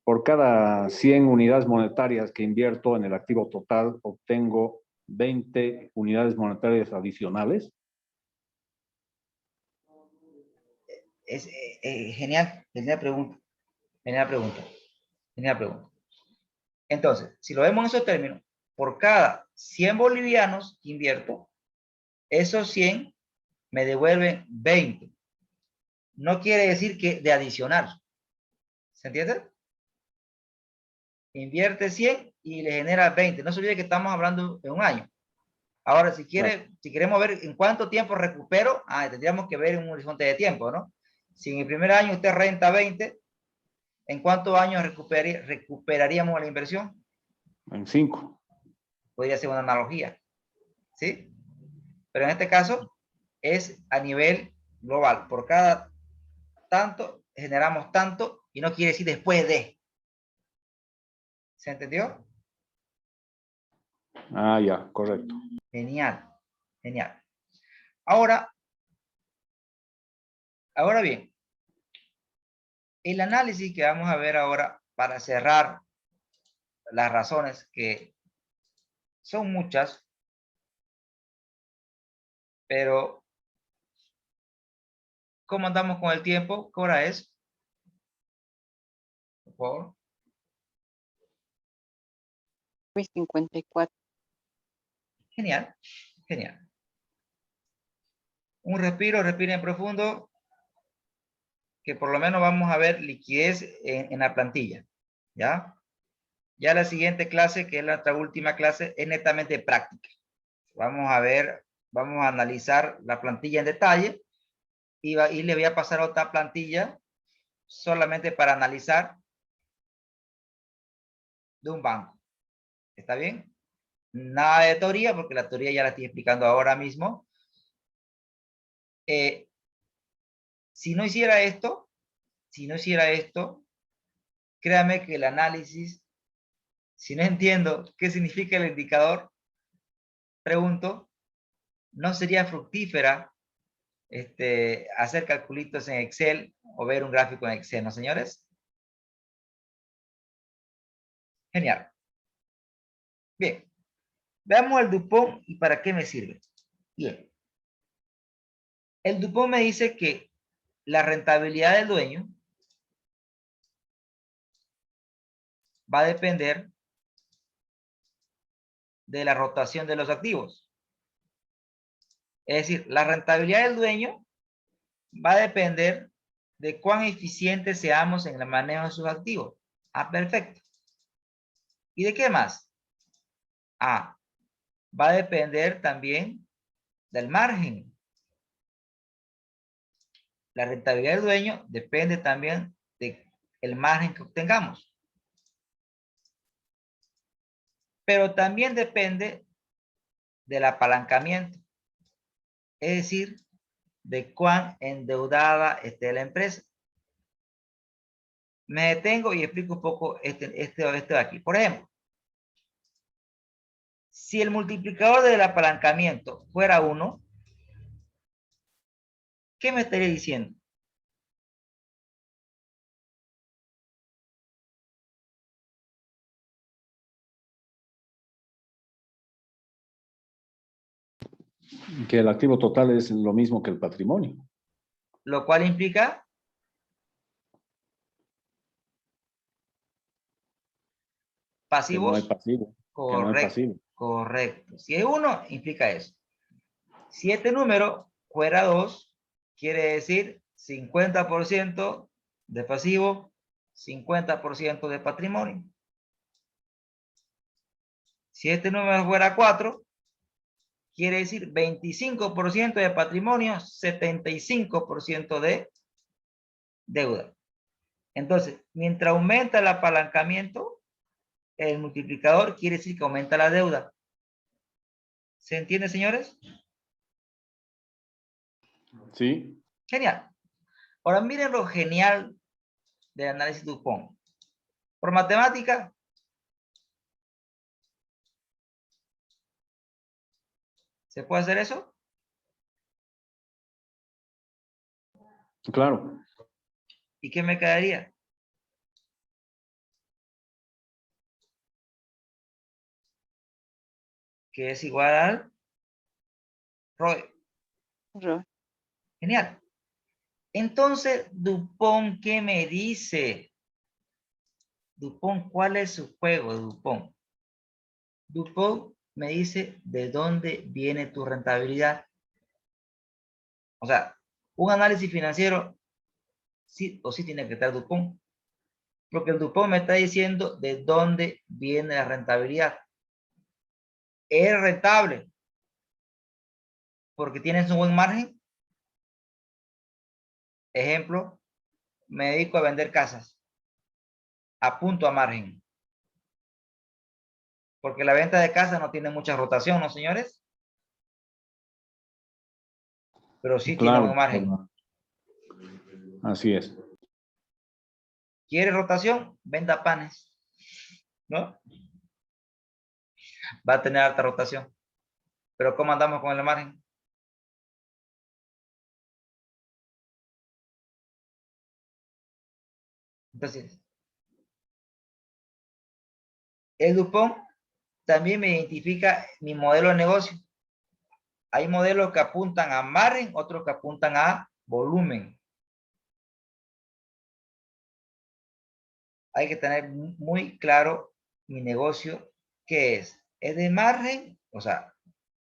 por cada 100 unidades monetarias que invierto en el activo total, obtengo 20 unidades monetarias adicionales. Es genial, genial pregunta. Genial pregunta. Genial pregunta. Entonces, si lo vemos en esos términos, por cada 100 bolivianos que invierto, esos 100 me devuelven 20. No quiere decir que de adicional. ¿Se entiende? Invierte 100 y le genera 20. No se olvide que estamos hablando de un año. Ahora, si queremos ver en cuánto tiempo recupero, tendríamos que ver en un horizonte de tiempo, ¿no? Si en el primer año usted renta 20, ¿en cuántos años recuperaríamos la inversión? En 5. Podría ser una analogía, ¿sí? Pero en este caso es a nivel global. Por cada tanto, generamos tanto y no quiere decir después de. ¿Se entendió? Ya, correcto. Genial, genial. Ahora bien, el análisis que vamos a ver ahora para cerrar las razones, que son muchas, pero ¿cómo andamos con el tiempo? ¿Qué hora es? Por favor. 54. Genial, genial. Un respiro, respiren profundo, que por lo menos vamos a ver liquidez en la plantilla, ¿ya? Ya la siguiente clase, que es nuestra última clase, es netamente práctica. Vamos a ver, vamos a analizar la plantilla en detalle y le voy a pasar otra plantilla solamente para analizar de un banco. ¿Está bien? Nada de teoría, porque la teoría ya la estoy explicando ahora mismo. Si no hiciera esto, créame que el análisis, si no entiendo qué significa el indicador, pregunto, no sería fructífera hacer calculitos en Excel o ver un gráfico en Excel, ¿no, señores? Genial. Bien. Veamos el Dupont y para qué me sirve. Bien. El Dupont me dice que la rentabilidad del dueño va a depender de la rotación de los activos. Es decir, la rentabilidad del dueño va a depender de cuán eficientes seamos en el manejo de sus activos. Perfecto. ¿Y de qué más? Va a depender también del margen. La rentabilidad del dueño depende también del margen que obtengamos. Pero también depende del apalancamiento. Es decir, de cuán endeudada esté la empresa. Me detengo y explico un poco esto de aquí. Por ejemplo, si el multiplicador del apalancamiento fuera 1, ¿qué me estaría diciendo? Que el activo total es lo mismo que el patrimonio. Lo cual implica pasivos. Que no hay pasivo. Correcto, que no hay pasivo. correcto. Si es 1, implica eso. Si este número fuera 2, quiere decir 50% de pasivo, 50% de patrimonio. Si este número fuera 4, quiere decir 25% de patrimonio, 75% de deuda. Entonces, mientras aumenta el apalancamiento, el multiplicador quiere decir que aumenta la deuda. ¿Se entiende, señores? Sí. Genial. Ahora miren lo genial del análisis Dupont. Por matemática, ¿se puede hacer eso? Claro. ¿Y qué me quedaría? Que es igual al ROE. Ro- Genial. Entonces, Dupont, ¿qué me dice? Dupont, ¿cuál es su juego, Dupont? Dupont me dice de dónde viene tu rentabilidad. O sea, un análisis financiero sí o sí tiene que estar Dupont. Porque el Dupont me está diciendo de dónde viene la rentabilidad. ¿Es rentable porque tienes un buen margen? Ejemplo, me dedico a vender casas. Apunto a margen. Porque la venta de casas no tiene mucha rotación, ¿no, señores? Pero sí tiene Claro. buen margen. Así es. ¿Quiere rotación? Venda panes. ¿No? Va a tener alta rotación. Pero ¿cómo andamos con el margen? Entonces, el Dupont también me identifica mi modelo de negocio. Hay modelos que apuntan a margen, otros que apuntan a volumen. Hay que tener muy claro mi negocio, ¿qué es? ¿Es de margen? O sea,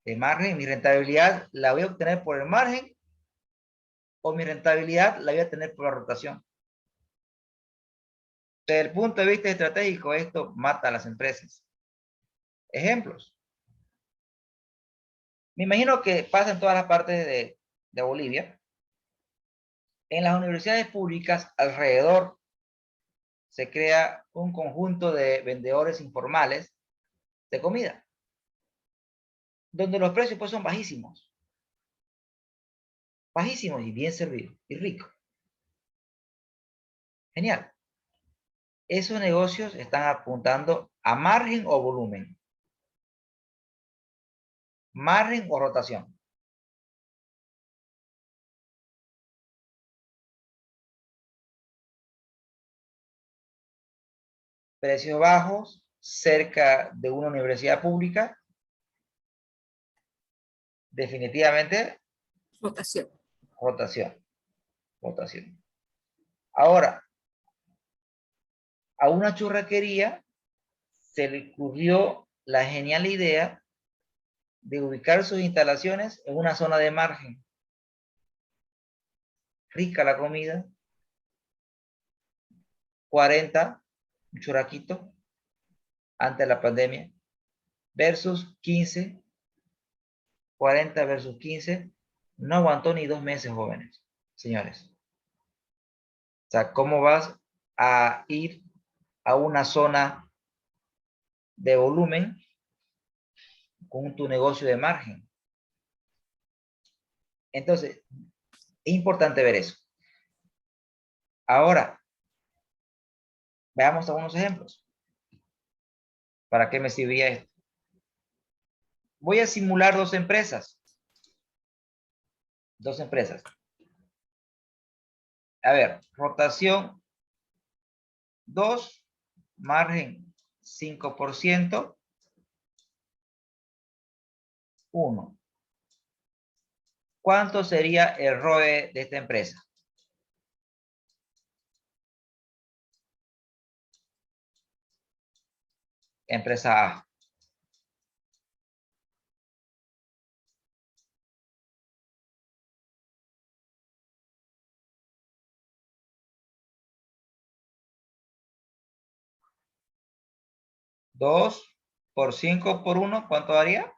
de margen, mi rentabilidad la voy a obtener por el margen o mi rentabilidad la voy a tener por la rotación. Desde el punto de vista estratégico, esto mata a las empresas. Ejemplos. Me imagino que pasa en todas las partes de Bolivia. En las universidades públicas alrededor se crea un conjunto de vendedores informales de comida, donde los precios pues son bajísimos. Bajísimos y bien servidos y ricos. Genial. Esos negocios están apuntando a margen o volumen. Margen o rotación. Precios bajos, cerca de una universidad pública. Definitivamente, Rotación. rotación. Rotación. Ahora, a una churraquería se le ocurrió la genial idea de ubicar sus instalaciones en una zona de margen. Rica la comida. 40, un churraquito, antes de la pandemia, versus 15, 40 versus 15, no aguantó ni 2 meses, jóvenes, señores. O sea, ¿cómo vas a ir a una zona de volumen con tu negocio de margen? Entonces, es importante ver eso. Ahora, veamos algunos ejemplos. ¿Para qué me serviría esto? Voy a simular dos empresas. Dos empresas. A ver, rotación 2, margen 5%, 1. ¿Cuánto sería el ROE de esta empresa? Empresa A. Dos por 5 por 1, ¿cuánto daría?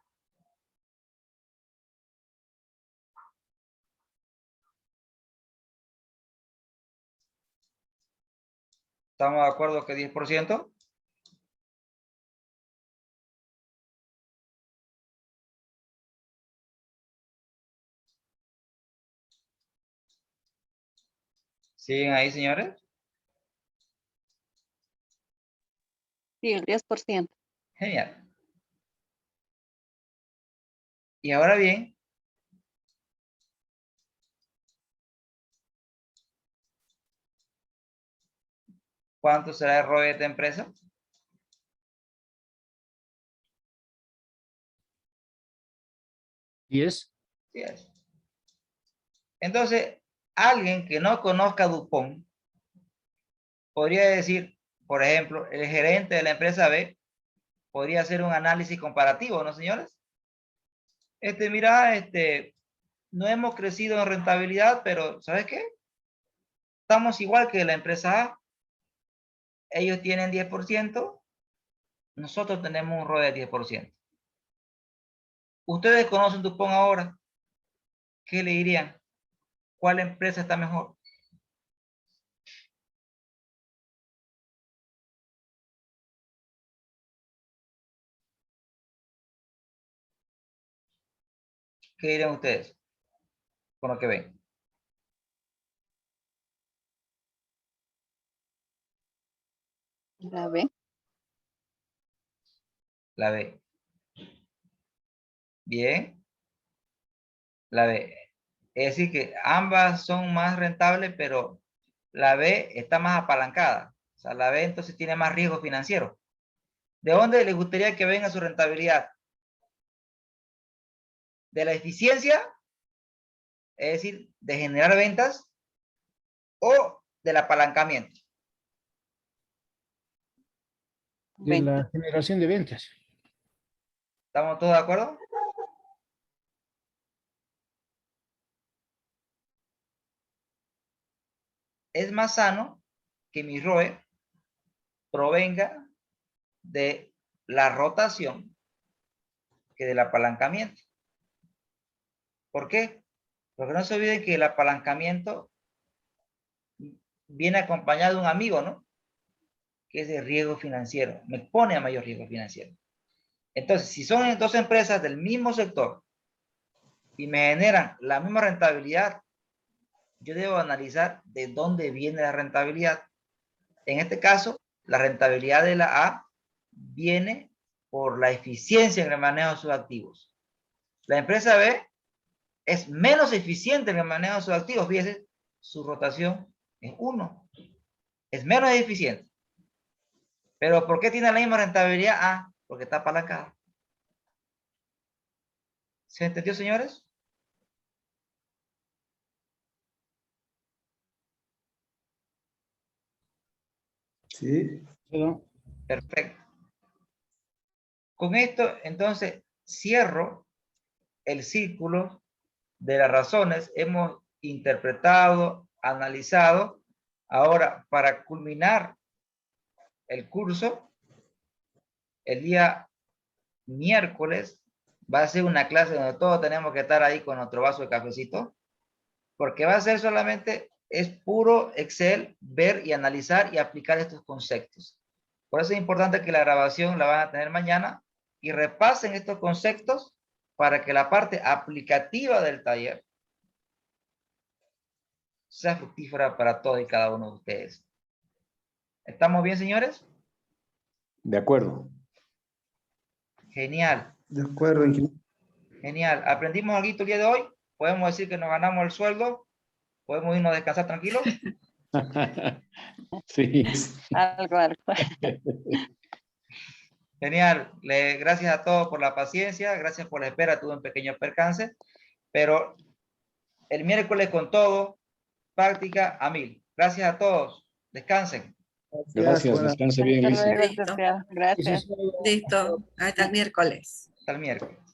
¿Estamos de acuerdo que 10%? ¿Siguen ahí, señores? Sí, el 10%. Genial. Y ahora bien, ¿cuánto será el ROE de esta empresa? 10. 10. Entonces, alguien que no conozca Dupont podría decir, por ejemplo, el gerente de la empresa B podría hacer un análisis comparativo, ¿no, señores? Mira, no hemos crecido en rentabilidad, pero ¿sabes qué? Estamos igual que la empresa A. Ellos tienen 10%, nosotros tenemos un ROE de 10%. Ustedes conocen Dupont ahora. ¿Qué le dirían? ¿Cuál empresa está mejor? ¿Qué dirían ustedes con lo que ven? La B. La B. Bien. La B. Es decir, que ambas son más rentables, pero la B está más apalancada. O sea, la B entonces tiene más riesgo financiero. ¿De dónde les gustaría que venga su rentabilidad? ¿De la eficiencia? Es decir, de generar ventas, o del apalancamiento. De la generación de ventas. ¿Estamos todos de acuerdo? Es más sano que mi ROE provenga de la rotación que del apalancamiento. ¿Por qué? Porque no se olviden que el apalancamiento viene acompañado de un amigo, ¿no? Que es el riesgo financiero. Me pone a mayor riesgo financiero. Entonces, si son dos empresas del mismo sector y me generan la misma rentabilidad, yo debo analizar de dónde viene la rentabilidad. En este caso, la rentabilidad de la A viene por la eficiencia en el manejo de sus activos. La empresa B es menos eficiente en el manejo de sus activos. Fíjense, su rotación es 1. Es menos eficiente. Pero ¿por qué tiene la misma rentabilidad? Ah, porque está apalancada. ¿Se entendió, señores? Sí. Pero Perfecto. Con esto, entonces, cierro el círculo de las razones. Hemos interpretado, analizado. Ahora, para culminar el curso, el día miércoles va a ser una clase donde todos tenemos que estar ahí con nuestro vaso de cafecito, porque va a ser solamente, es puro Excel, ver y analizar y aplicar estos conceptos. Por eso es importante que la grabación la van a tener mañana y repasen estos conceptos para que la parte aplicativa del taller sea fructífera para todos y cada uno de ustedes. ¿Estamos bien, señores? De acuerdo. Genial. De acuerdo, ingeniero. Genial. ¿Aprendimos algo el día de hoy? ¿Podemos decir que nos ganamos el sueldo? ¿Podemos irnos a descansar tranquilos? Sí. Algo. Genial. Gracias a todos por la paciencia. Gracias por la espera. Tuve un pequeño percance. Pero el miércoles con todo, práctica a 1000. Gracias a todos. Descansen. Gracias, buenas descanse bien, Hasta Lisa. luego, Listo. Gracias. ese es algo- Listo. Hasta el miércoles. Hasta el miércoles.